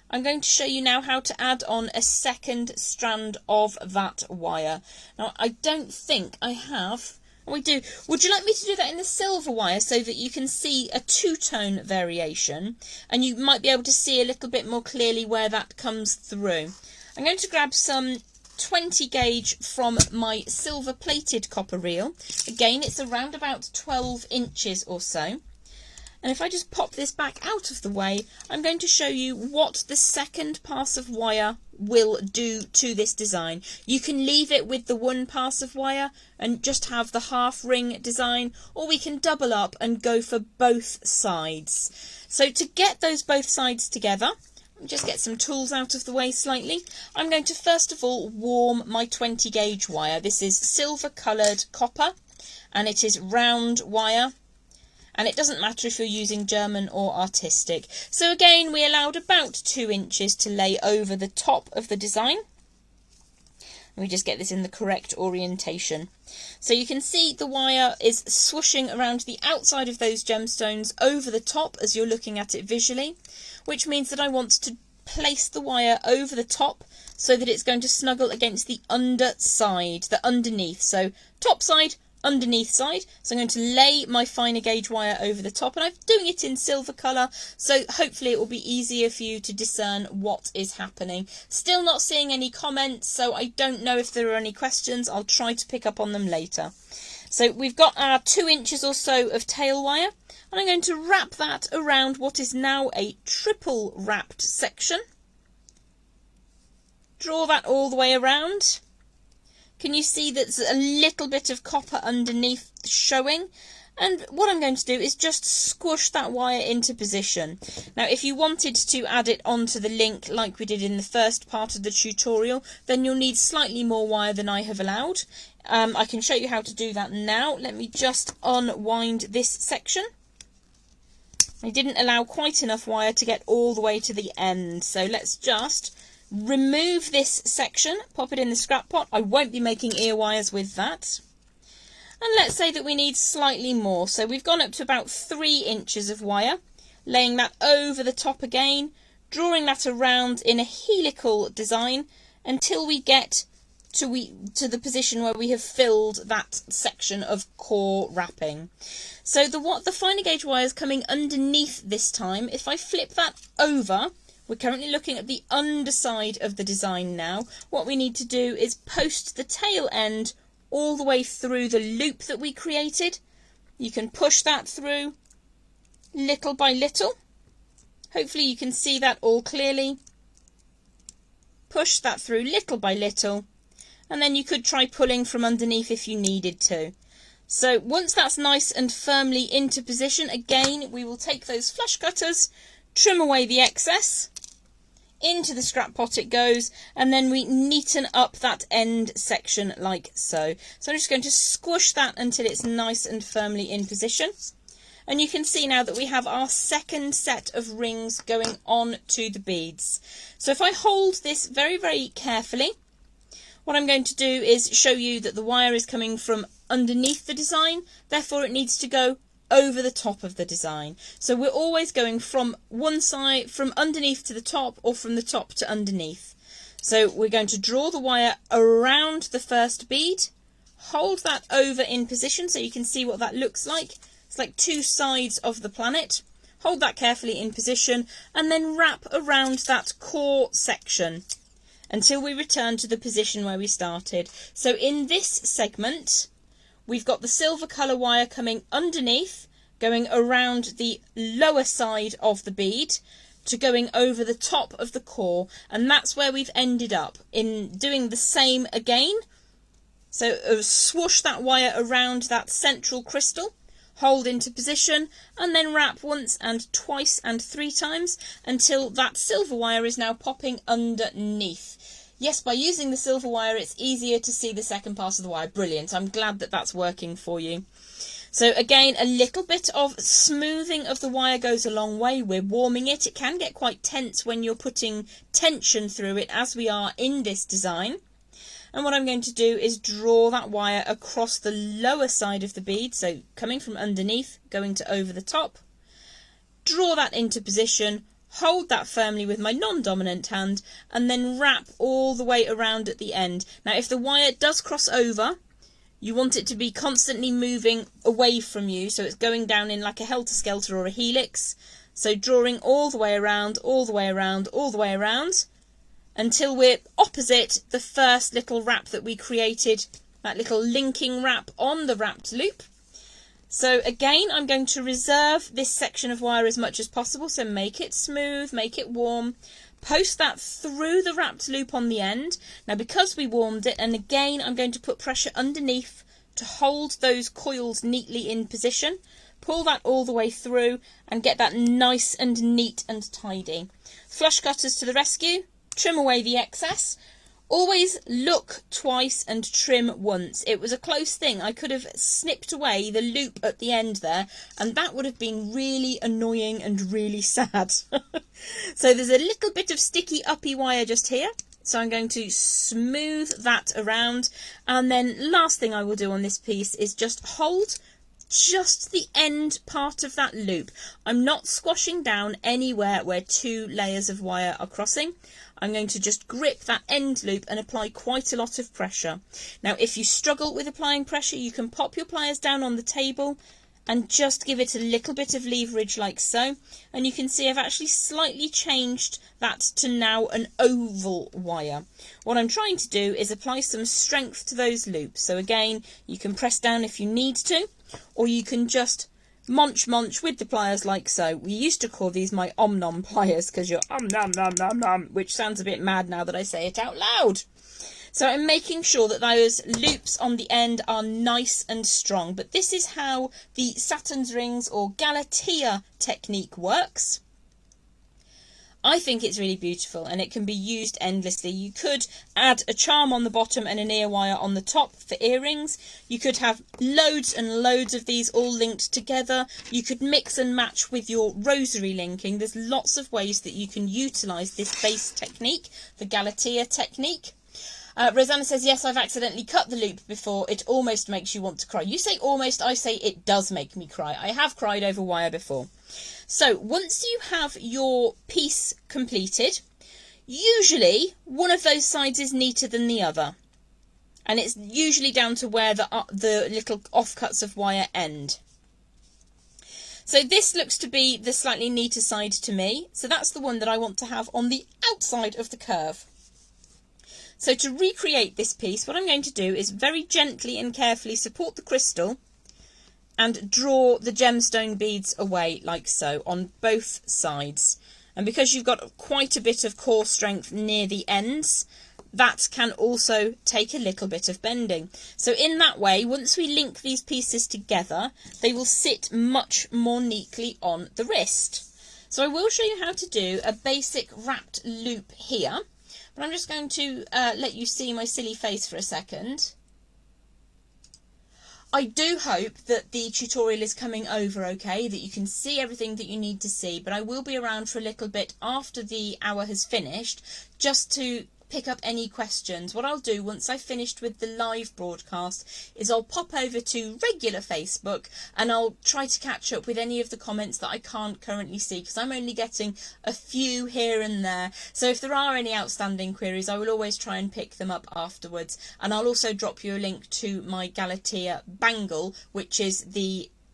I'm going to show you now how to add on a second strand of that wire. Now, I don't think I have. Oh, we do. Would you like me to do that in the silver wire so that you can see a two-tone variation and you might be able to see a little bit more clearly where that comes through? I'm going to grab some 20 gauge from my silver plated copper reel. Again, it's around about 12 inches or so. And if I just pop this back out of the way, I'm going to show you what the second pass of wire will do to this design. You can leave it with the one pass of wire and just have the half ring design, or we can double up and go for both sides. So to get those both sides together, just get some tools out of the way slightly. I'm going to first of all warm my 20 gauge wire. This is silver coloured copper and it is round wire. And it doesn't matter if you're using German or artistic. So again, we allowed about 2 inches to lay over the top of the design. We just get this in the correct orientation. So you can see the wire is swooshing around the outside of those gemstones over the top as you're looking at it visually, which means that I want to place the wire over the top so that it's going to snuggle against the underside, the underneath. So top side, underneath side. So I'm going to lay my finer gauge wire over the top, and I'm doing it in silver colour, so hopefully it will be easier for you to discern what is happening. Still not seeing any comments, so I don't know if there are any questions. I'll try to pick up on them later. So we've got our 2 inches or so of tail wire, and I'm going to wrap that around what is now a triple wrapped section. Draw that all the way around. Can you see there's a little bit of copper underneath showing? And what I'm going to do is just squish that wire into position. Now, if you wanted to add it onto the link like we did in the first part of the tutorial, then you'll need slightly more wire than I have allowed. I can show you how to do that now. Let me just unwind this section. I didn't allow quite enough wire to get all the way to the end, so let's just remove this section, pop it in the scrap pot. I won't be making ear wires with that. And let's say that we need slightly more. So we've gone up to about 3 inches of wire, laying that over the top again, drawing that around in a helical design until we get to the position where we have filled that section of core wrapping. So the finer gauge wire is coming underneath this time. If I flip that over, we're currently looking at the underside of the design now. What we need to do is post the tail end all the way through the loop that we created. You can push that through little by little. Hopefully you can see that all clearly. Push that through little by little, and then you could try pulling from underneath if you needed to. So once that's nice and firmly into position, again we will take those flush cutters, trim away the excess. Into the scrap pot it goes, and then we neaten up that end section like so. So I'm just going to squish that until it's nice and firmly in position. And you can see now that we have our second set of rings going on to the beads. So if I hold this very, very carefully, what I'm going to do is show you that the wire is coming from underneath the design, therefore it needs to go over the top of the design. So we're always going from one side, from underneath to the top, or from the top to underneath. So we're going to draw the wire around the first bead, hold that over in position so you can see what that looks like. It's like 2 sides of the planet. Hold that carefully in position and then wrap around that core section until we return to the position where we started. So in this segment, we've got the silver colour wire coming underneath, going around the lower side of the bead to going over the top of the core, and that's where we've ended up in doing the same again. So swoosh that wire around that central crystal, hold into position, and then wrap once and twice and 3 times until that silver wire is now popping underneath. Yes, by using the silver wire, it's easier to see the second part of the wire. Brilliant. I'm glad that that's working for you. So again, a little bit of smoothing of the wire goes a long way. We're warming it. It can get quite tense when you're putting tension through it, as we are in this design. And what I'm going to do is draw that wire across the lower side of the bead. So coming from underneath, going to over the top. Draw that into position. Hold that firmly with my non-dominant hand and then wrap all the way around at the end. Now if the wire does cross over, you want it to be constantly moving away from you, so it's going down in like a helter-skelter or a helix. So drawing all the way around, all the way around, all the way around until we're opposite the first little wrap that we created, that little linking wrap on the wrapped loop. So again, I'm going to reserve this section of wire as much as possible, so make it smooth, make it warm, post that through the wrapped loop on the end. Now because we warmed it, and again I'm going to put pressure underneath to hold those coils neatly in position, pull that all the way through and get that nice and neat and tidy. Flush cutters to the rescue, trim away the excess. Always look twice and trim once. It was a close thing. I could have snipped away the loop at the end there, and that would have been really annoying and really sad. So there's a little bit of sticky uppy wire just here. So I'm going to smooth that around. And then last thing I will do on this piece is just hold just the end part of that loop. I'm not squashing down anywhere where 2 layers of wire are crossing. I'm going to just grip that end loop and apply quite a lot of pressure. Now if you struggle with applying pressure, you can pop your pliers down on the table and just give it a little bit of leverage like so. And you can see I've actually slightly changed that to now an oval wire. What I'm trying to do is apply some strength to those loops. So again, you can press down if you need to, or you can just munch with the pliers like so. We used to call these my om-nom pliers because you're nom, which sounds a bit mad now that I say it out loud. So I'm making sure that those loops on the end are nice and strong. But this is how the Saturn's rings or Galatea technique works. I think it's really beautiful and it can be used endlessly. You could add a charm on the bottom and an ear wire on the top for earrings. You could have loads and loads of these all linked together. You could mix and match with your rosary linking. There's lots of ways that you can utilise this base technique, the Galatea technique. Rosanna says, yes, I've accidentally cut the loop before. It almost makes you want to cry. You say almost, I say it does make me cry. I have cried over wire before. So once you have your piece completed, usually one of those sides is neater than the other. And it's usually down to where the little offcuts of wire end. So this looks to be the slightly neater side to me. So that's the one that I want to have on the outside of the curve. So to recreate this piece, what I'm going to do is very gently and carefully support the crystal and draw the gemstone beads away like so on both sides. And because you've got quite a bit of core strength near the ends, that can also take a little bit of bending. So in that way, once we link these pieces together, they will sit much more neatly on the wrist. So I will show you how to do a basic wrapped loop here. But I'm just going to let you see my silly face for a second. I do hope that the tutorial is coming over okay, that you can see everything that you need to see, but I will be around for a little bit after the hour has finished, just to pick up any questions. What I'll do once I've finished with the live broadcast is I'll pop over to regular Facebook and I'll try to catch up with any of the comments that I can't currently see, because I'm only getting a few here and there. So if there are any outstanding queries, I will always try and pick them up afterwards. And I'll also drop you a link to my Galatea bangle, which is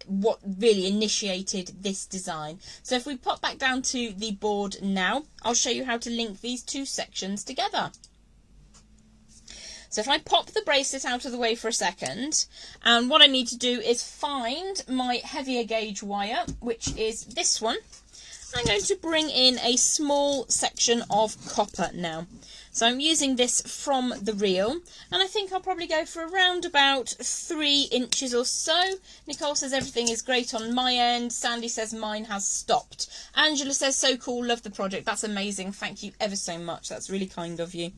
what really initiated this design. So if we pop back down to the board now, I'll show you how to link these two sections together. So if I pop the bracelet out of the way for a second, and what I need to do is find my heavier gauge wire, which is this one. I'm going to bring in a small section of copper now. So I'm using this from the reel, and I think I'll probably go for around about 3 inches or so. Nicole says everything is great on my end. Sandy says mine has stopped. Angela says so cool, love the project. That's amazing. Thank you ever so much. That's really kind of you.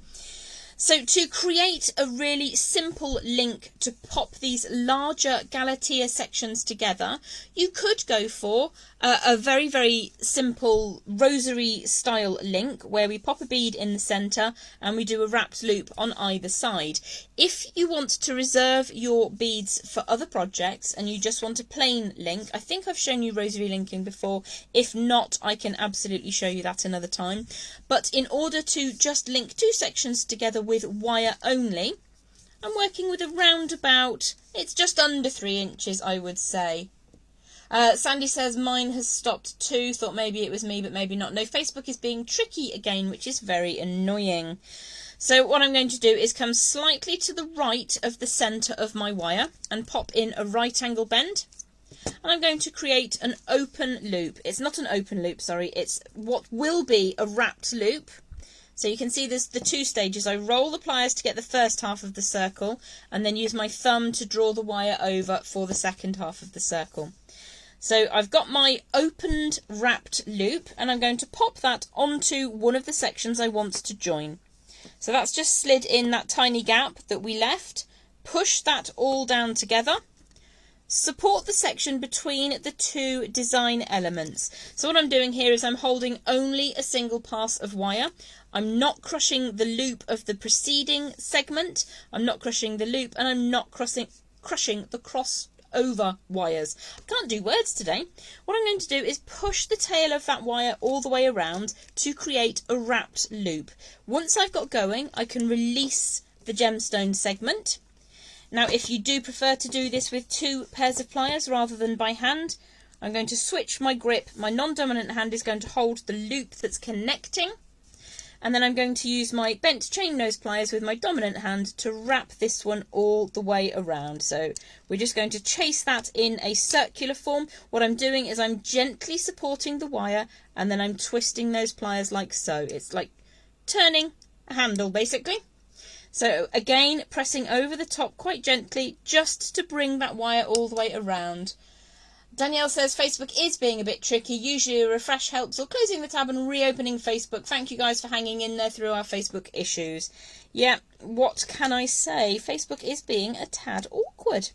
So to create a really simple link to pop these larger Galatea sections together, you could go for a very, very simple rosary style link where we pop a bead in the centre and we do a wrapped loop on either side. If you want to reserve your beads for other projects and you just want a plain link, I think I've shown you rosary linking before. If not, I can absolutely show you that another time. But in order to just link 2 sections together with wire only, I'm working with around about, it's just under 3 inches, I would say. Sandy says mine has stopped too. Thought maybe it was me, but maybe not. No, Facebook is being tricky again, which is very annoying. So what I'm going to do is come slightly to the right of the centre of my wire and pop in a right angle bend. And I'm going to create an open loop. It's not an open loop, sorry. It's what will be a wrapped loop. So you can see there's the 2 stages. I roll the pliers to get the first half of the circle and then use my thumb to draw the wire over for the second half of the circle. So I've got my opened wrapped loop and I'm going to pop that onto one of the sections I want to join. So that's just slid in that tiny gap that we left. Push that all down together. Support the section between the 2 design elements. So what I'm doing here is I'm holding only a single pass of wire. I'm not crushing the loop of the preceding segment. I'm not crushing the loop and I'm not crushing the crossover wires. I can't do words today. What I'm going to do is push the tail of that wire all the way around to create a wrapped loop. Once I've got going, I can release the gemstone segment. Now, if you do prefer to do this with 2 pairs of pliers rather than by hand, I'm going to switch my grip. My non-dominant hand is going to hold the loop that's connecting, and then I'm going to use my bent chain nose pliers with my dominant hand to wrap this one all the way around. So we're just going to chase that in a circular form. What I'm doing is I'm gently supporting the wire, and then I'm twisting those pliers like so. It's like turning a handle basically. So again, pressing over the top quite gently just to bring that wire all the way around. Danielle says Facebook is being a bit tricky. Usually a refresh helps, or closing the tab and reopening Facebook. Thank you guys for hanging in there through our Facebook issues. Yeah, what can I say? Facebook is being a tad awkward.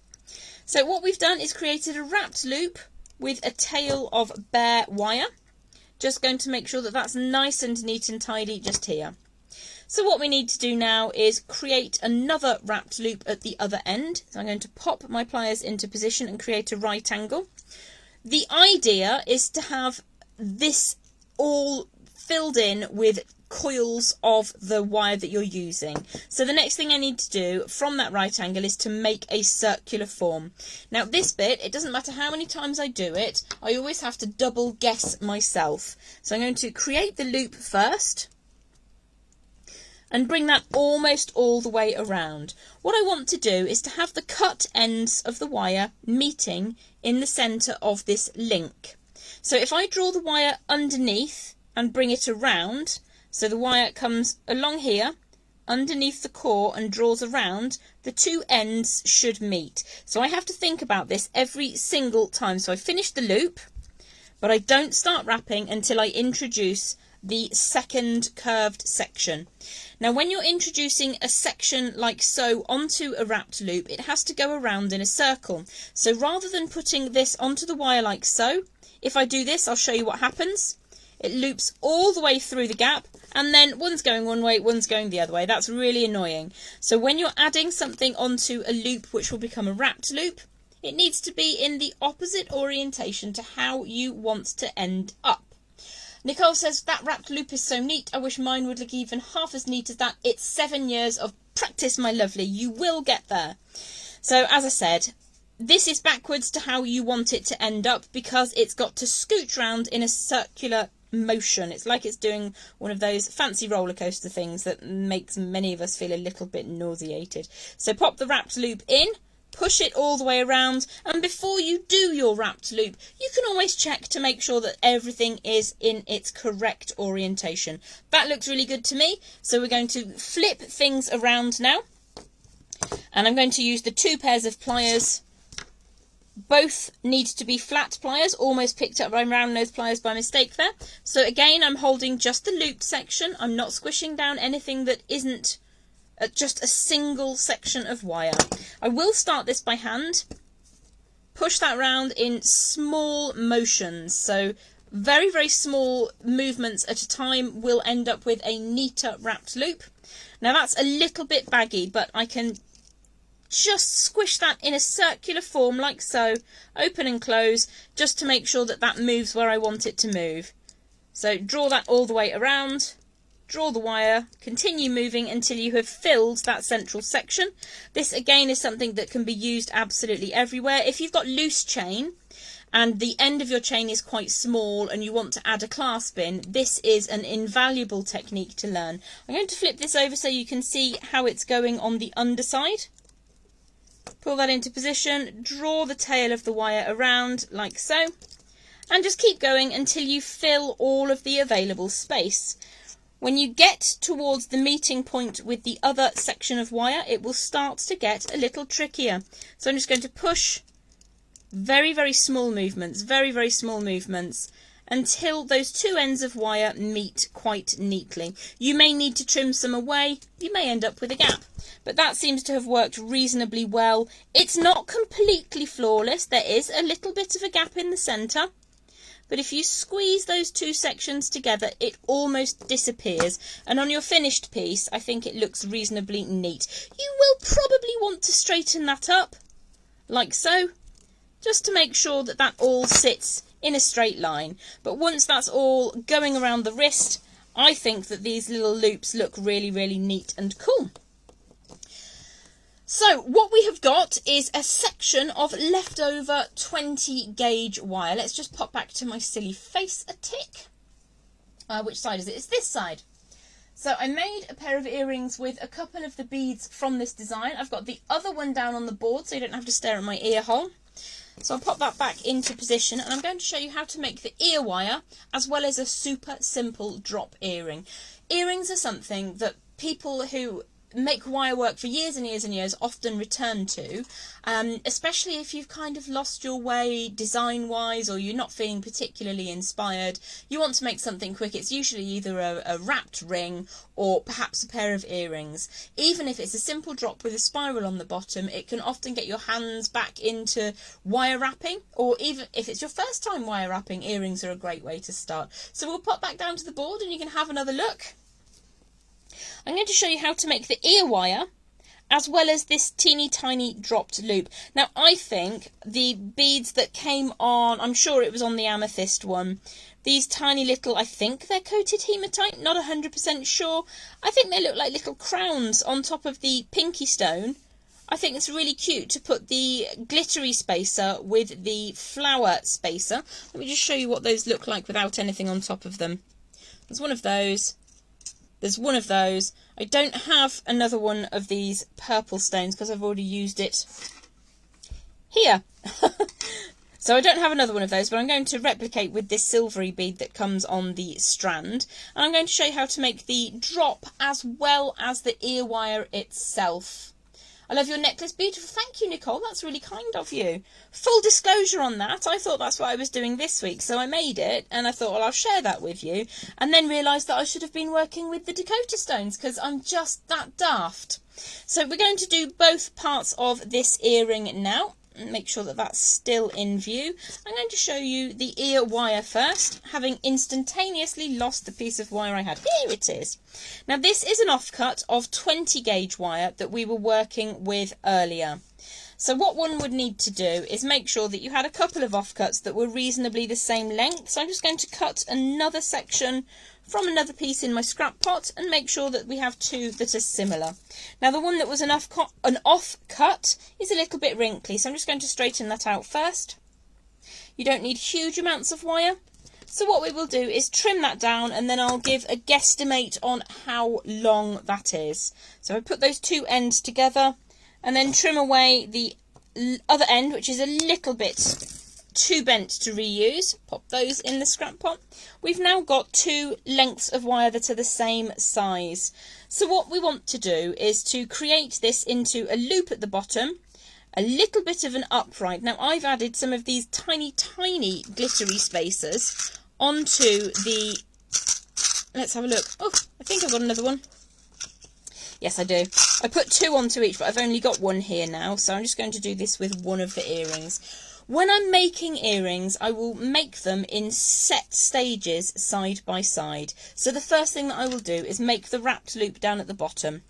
So what we've done is created a wrapped loop with a tail of bare wire. Just going to make sure that that's nice and neat and tidy just here. So what we need to do now is create another wrapped loop at the other end. So I'm going to pop my pliers into position and create a right angle. The idea is to have this all filled in with coils of the wire that you're using. So the next thing I need to do from that right angle is to make a circular form. Now this bit, it doesn't matter how many times I do it, I always have to double guess myself. So I'm going to create the loop first and bring that almost all the way around. What I want to do is to have the cut ends of the wire meeting in the centre of this link. So if I draw the wire underneath and bring it around, so the wire comes along here, underneath the core and draws around, the 2 ends should meet. So I have to think about this every single time. So I finish the loop, but I don't start wrapping until I introduce the second curved section. Now when you're introducing a section like so onto a wrapped loop, it has to go around in a circle. So rather than putting this onto the wire like so, if I do this, I'll show you what happens. It loops all the way through the gap, and then one's going one way, one's going the other way. That's really annoying. So when you're adding something onto a loop which will become a wrapped loop, it needs to be in the opposite orientation to how you want to end up. Nicole says, that wrapped loop is so neat. I wish mine would look even half as neat as that. It's 7 years of practice, my lovely. You will get there. So as I said, this is backwards to how you want it to end up because it's got to scooch round in a circular motion. It's like it's doing one of those fancy roller coaster things that makes many of us feel a little bit nauseated. So pop the wrapped loop in. Push it all the way around, and before you do your wrapped loop, you can always check to make sure that everything is in its correct orientation. That looks really good to me, so we're going to flip things around now, and I'm going to use the 2 pairs of pliers. Both need to be flat pliers, almost picked up by round nose pliers by mistake there. So again, I'm holding just the looped section. I'm not squishing down anything that isn't just a single section of wire. I will start this by hand, push that round in small motions, so very, very small movements at a time will end up with a neater wrapped loop. Now that's a little bit baggy, but I can just squish that in a circular form like so, open and close, just to make sure that that moves where I want it to move. So draw that all the way around. Draw the wire, continue moving until you have filled that central section. This again is something that can be used absolutely everywhere. If you've got loose chain and the end of your chain is quite small and you want to add a clasp in, this is an invaluable technique to learn. I'm going to flip this over so you can see how it's going on the underside. Pull that into position, draw the tail of the wire around like so, and just keep going until you fill all of the available space. When you get towards the meeting point with the other section of wire, it will start to get a little trickier. So I'm just going to push very, very small movements, until those 2 ends of wire meet quite neatly. You may need to trim some away, you may end up with a gap, but that seems to have worked reasonably well. It's not completely flawless, there is a little bit of a gap in the centre. But if you squeeze those 2 sections together, it almost disappears. And on your finished piece, I think it looks reasonably neat. You will probably want to straighten that up, like so, just to make sure that that all sits in a straight line. But once that's all going around the wrist, I think that these little loops look really, really neat and cool. So what we have got is a section of leftover 20 gauge wire. Let's just pop back to my silly face a tick. Which side is it? It's this side. So I made a pair of earrings with a couple of the beads from this design. I've got the other one down on the board so you don't have to stare at my ear hole. So I'll pop that back into position, and I'm going to show you how to make the ear wire as well as a super simple drop earring. Earrings are something that people who make wire work for years and years and years often return to, especially if you've kind of lost your way design wise, or you're not feeling particularly inspired. You want to make something quick. It's usually either a wrapped ring or perhaps a pair of earrings. Even if it's a simple drop with a spiral on the bottom, it can often get your hands back into wire wrapping, or even if it's your first time wire wrapping, earrings are a great way to start. So we'll pop back down to the board and you can have another look. I'm going to show you how to make the ear wire as well as this teeny tiny dropped loop. Now I think the beads that came on, I'm sure it was on the amethyst one, these tiny little, I think they're coated hematite, not 100% sure. I think they look like little crowns on top of the pinky stone. I think it's really cute to put the glittery spacer with the flower spacer. Let me just show you what those look like without anything on top of them. There's one of those. There's one of those. I don't have another one of these purple stones because I've already used it here. So I don't have another one of those, but I'm going to replicate with this silvery bead that comes on the strand. And I'm going to show you how to make the drop as well as the ear wire itself. I love your necklace. Beautiful. Thank you, Nicole. That's really kind of you. Full disclosure on that, I thought that's what I was doing this week, so I made it, and I thought, well, I'll share that with you, and then realised that I should have been working with the Dakota Stones, because I'm just that daft. So we're going to do both parts of this earring now. Make sure that that's still in view. I'm going to show you the ear wire first, having instantaneously lost the piece of wire I had. Here it is. Now this is an offcut of 20 gauge wire that we were working with earlier. So what one would need to do is make sure that you had a couple of offcuts that were reasonably the same length. So I'm just going to cut another section from another piece in my scrap pot and make sure that we have two that are similar. Now the one that was an off cut is a little bit wrinkly, so I'm just going to straighten that out first. You don't need huge amounts of wire, so what we will do is trim that down, and then I'll give a guesstimate on how long that is. So I put those two ends together and then trim away the other end, which is a little bit too bent to reuse. Pop those in the scrap pot. We've now got two lengths of wire that are the same size. So what we want to do is to create this into a loop at the bottom, a little bit of an upright. Now I've added some of these tiny glittery spacers onto the, let's have a look. Oh, I think I've got another one. Yes, I do. I put two onto each, but I've only got one here now, so I'm just going to do this with one of the earrings. When I'm making earrings, I will make them in set stages side by side. So the first thing that I will do is make the wrapped loop down at the bottom.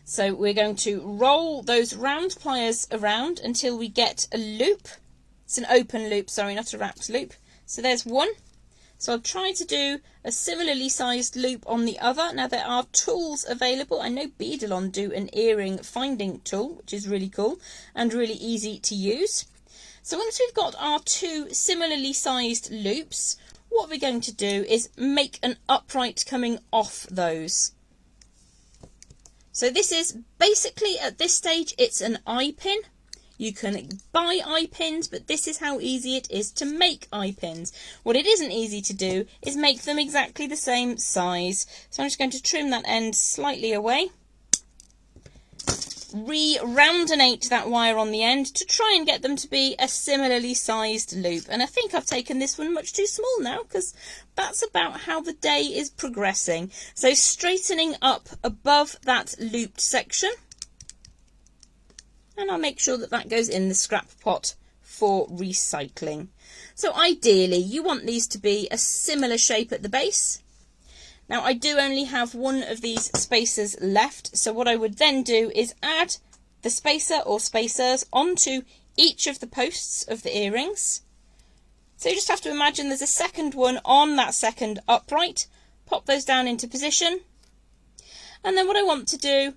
So we're going to roll those round pliers around until we get a loop. It's an open loop, sorry, not a wrapped loop. So there's one. So I'll try to do a similarly sized loop on the other. Now there are tools available. I know Beading do an earring finding tool, which is really cool and really easy to use. So once we've got our two similarly sized loops, what we're going to do is make an upright coming off those. So this is basically, at this stage, it's an eye pin. You can buy eye pins, but this is how easy it is to make eye pins. What it isn't easy to do is make them exactly the same size. So I'm just going to trim that end slightly away. Re-roundinate that wire on the end to try and get them to be a similarly sized loop. And I think I've taken this one much too small now, because that's about how the day is progressing. So straightening up above that looped section. And I'll make sure that that goes in the scrap pot for recycling. So ideally you want these to be a similar shape at the base. Now I do only have one of these spacers left, so what I would then do is add the spacer or spacers onto each of the posts of the earrings. So you just have to imagine there's a second one on that second upright, pop those down into position, and then what I want to do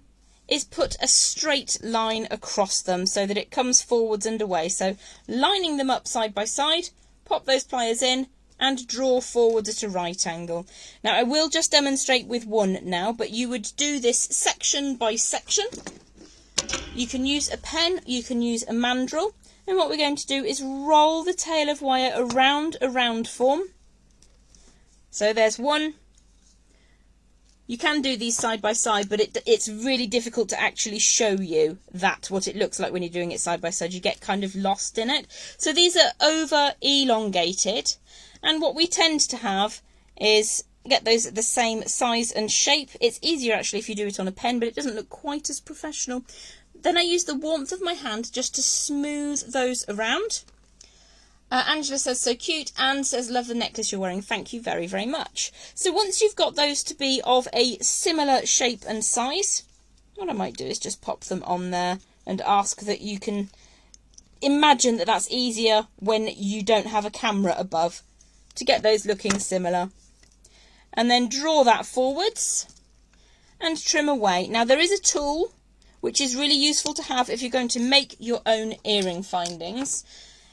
is put a straight line across them so that it comes forwards and away. So lining them up side by side, pop those pliers in and draw forwards at a right angle. Now I will just demonstrate with one now, but you would do this section by section. You can use a pen, you can use a mandrel, and what we're going to do is roll the tail of wire around a round form. So there's one. You can do these side by side, but it's really difficult to actually show you what it looks like when you're doing it side by side. You get kind of lost in it. So these are over elongated, and what we tend to have is get those at the same size and shape. It's easier actually if you do it on a pen, but it doesn't look quite as professional. Then I use the warmth of my hand just to smooth those around. Angela says, so cute. Anne says, love the necklace you're wearing. Thank you very, very much. So once you've got those to be of a similar shape and size, what I might do is just pop them on there and ask that you can imagine that that's easier when you don't have a camera above to get those looking similar. And then draw that forwards and trim away. Now there is a tool which is really useful to have if you're going to make your own earring findings.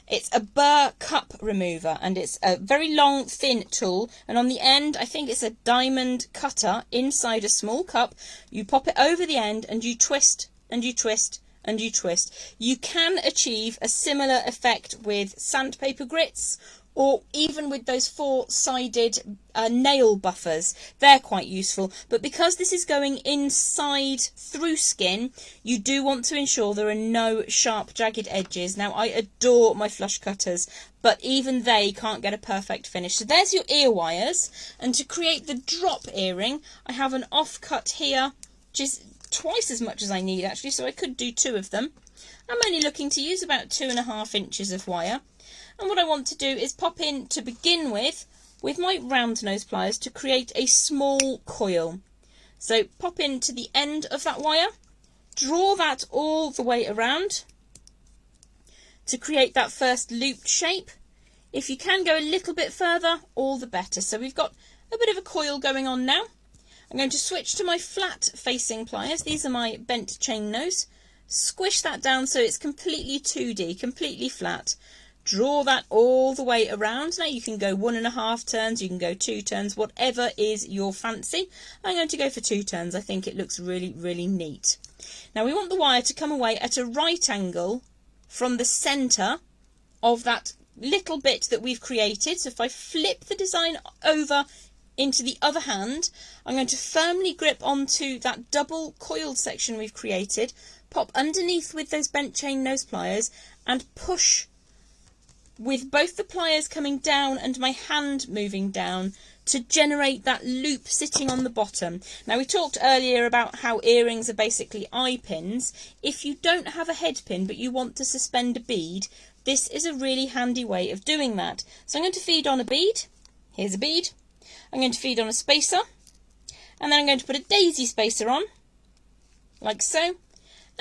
It's a burr cup remover, and it's a very long, thin tool, and on the end, I think it's a diamond cutter inside a small cup. You pop it over the end, and you twist, and you twist, and you twist. You can achieve a similar effect with sandpaper grits, or even with those four-sided nail buffers. They're quite useful, but because this is going inside through skin, you do want to ensure there are no sharp, jagged edges. Now, I adore my flush cutters, but even they can't get a perfect finish. So there's your ear wires, and to create the drop earring, I have an offcut here, which is twice as much as I need actually, so I could do two of them. I'm only looking to use about 2.5 inches of wire. And what I want to do is pop in to begin with my round nose pliers to create a small coil. So pop into the end of that wire, draw that all the way around to create that first looped shape. If you can go a little bit further, all the better. So we've got a bit of a coil going on now. I'm going to switch to my flat facing pliers. These are my bent chain nose. Squish that down so it's completely 2D, completely flat. Draw that all the way around. Now you can go 1.5 turns, you can go 2 turns, whatever is your fancy. I'm going to go for 2 turns. I think it looks really, really neat. Now we want the wire to come away at a right angle from the centre of that little bit that we've created. So if I flip the design over into the other hand, I'm going to firmly grip onto that double coiled section we've created, pop underneath with those bent chain nose pliers and push with both the pliers coming down and my hand moving down to generate that loop sitting on the bottom. Now we talked earlier about how earrings are basically eye pins. If you don't have a head pin but you want to suspend a bead, this is a really handy way of doing that. So I'm going to feed on a bead. Here's a bead. I'm going to feed on a spacer, and then I'm going to put a daisy spacer on, like so.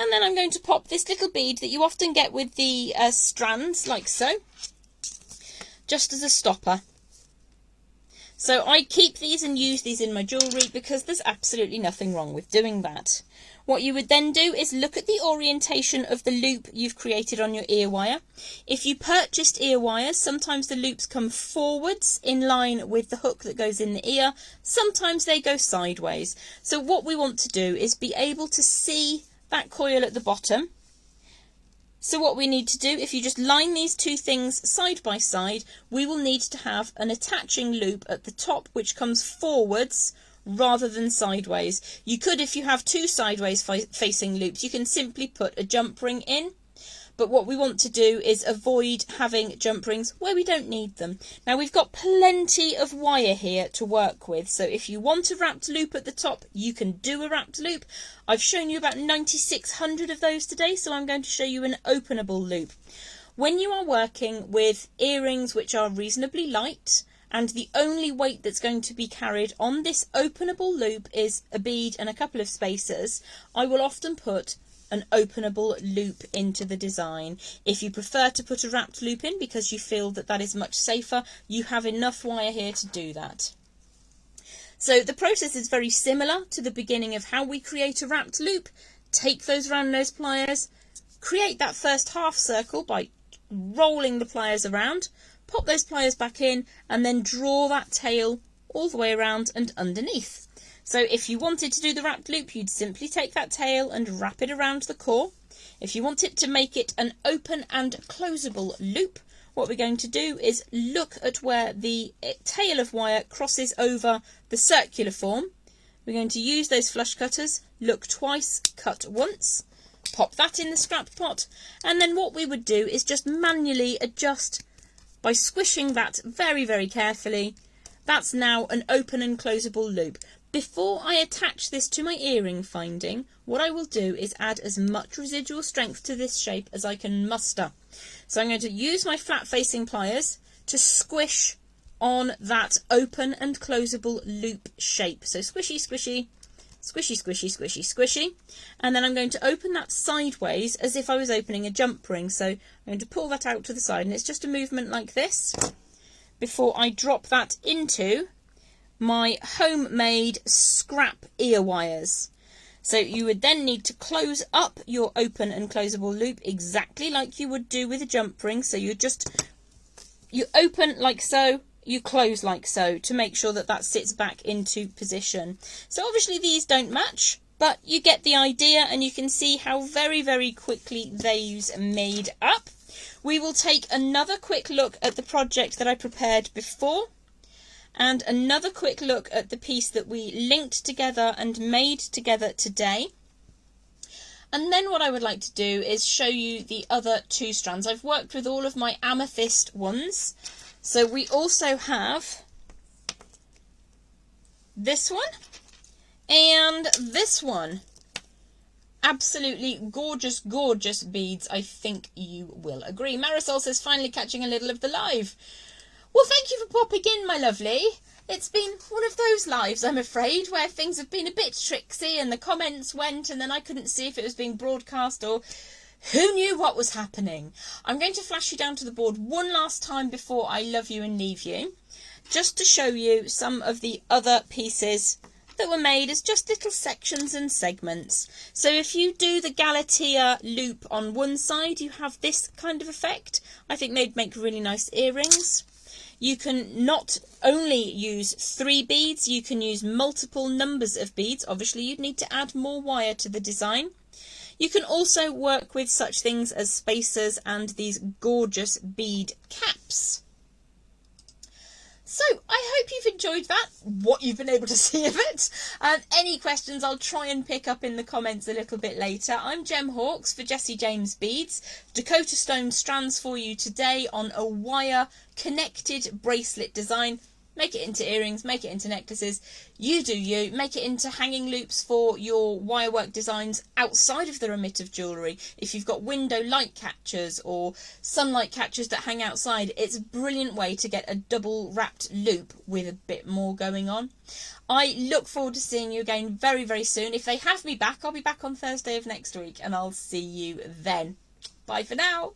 And then I'm going to pop this little bead that you often get with the strands, like so, just as a stopper. So I keep these and use these in my jewellery because there's absolutely nothing wrong with doing that. What you would then do is look at the orientation of the loop you've created on your ear wire. If you purchased ear wires, sometimes the loops come forwards in line with the hook that goes in the ear. Sometimes they go sideways. So what we want to do is be able to see that coil at the bottom. So what we need to do, if you just line these two things side by side, we will need to have an attaching loop at the top which comes forwards rather than sideways. You could, if you have two sideways facing loops, you can simply put a jump ring in. But what we want to do is avoid having jump rings where we don't need them. Now we've got plenty of wire here to work with, so if you want a wrapped loop at the top, you can do a wrapped loop. I've shown you about 9,600 of those today, so I'm going to show you an openable loop. When you are working with earrings which are reasonably light, and the only weight that's going to be carried on this openable loop is a bead and a couple of spacers, I will often put an openable loop into the design. If you prefer to put a wrapped loop in because you feel that that is much safer, you have enough wire here to do that. So the process is very similar to the beginning of how we create a wrapped loop. take those round nose pliers, create that first half circle by rolling the pliers around, pop those pliers back in, and then draw that tail all the way around and underneath. So if you wanted to do the wrapped loop, you'd simply take that tail and wrap it around the core. If you wanted to make it an open and closable loop, what we're going to do is look at where the tail of wire crosses over the circular form. We're going to use those flush cutters, look twice, cut once, pop that in the scrap pot, and then what we would do is just manually adjust by squishing that very, very carefully. That's now an open and closable loop. Before I attach this to my earring finding, what I will do is add as much residual strength to this shape as I can muster. So I'm going to use my flat facing pliers to squish on that open and closable loop shape. So squishy, squishy, squishy, squishy, squishy, squishy. And then I'm going to open that sideways as if I was opening a jump ring. So I'm going to pull that out to the side, and it's just a movement like this before I drop that into my homemade scrap ear wires. So you would then need to close up your open and closable loop exactly like you would do with a jump ring. So you open like so, you close like so to make sure that that sits back into position. So obviously these don't match, but you get the idea, and you can see how very, very quickly these made up. We will take another quick look at the project that I prepared before, and another quick look at the piece that we linked together and made together today. And then what I would like to do is show you the other two strands. I've worked with all of my amethyst ones. So we also have this one and this one. Absolutely gorgeous, gorgeous beads. I think you will agree. Marisol says, finally catching a little of the live. Well, thank you for popping in, my lovely. It's been one of those lives, I'm afraid, where things have been a bit tricksy and the comments went and then I couldn't see if it was being broadcast or who knew what was happening. I'm going to flash you down to the board one last time before I love you and leave you, just to show you some of the other pieces that were made as just little sections and segments. So if you do the Galatea loop on one side, you have this kind of effect. I think they'd make really nice earrings. You can not only use 3 beads, you can use multiple numbers of beads. Obviously, you'd need to add more wire to the design. You can also work with such things as spacers and these gorgeous bead caps. So, I hope you've enjoyed that, what you've been able to see of it. Any questions I'll try and pick up in the comments a little bit later. I'm Gem Hawkes for Jessie James Beads. Dakota Stones strands for you today on a wire connected bracelet design. Make it into earrings, make it into necklaces. You do you. Make it into hanging loops for your wirework designs outside of the remit of jewellery. If you've got window light catchers or sunlight catchers that hang outside, it's a brilliant way to get a double wrapped loop with a bit more going on. I look forward to seeing you again very, very soon. If they have me back, I'll be back on Thursday of next week, and I'll see you then. Bye for now.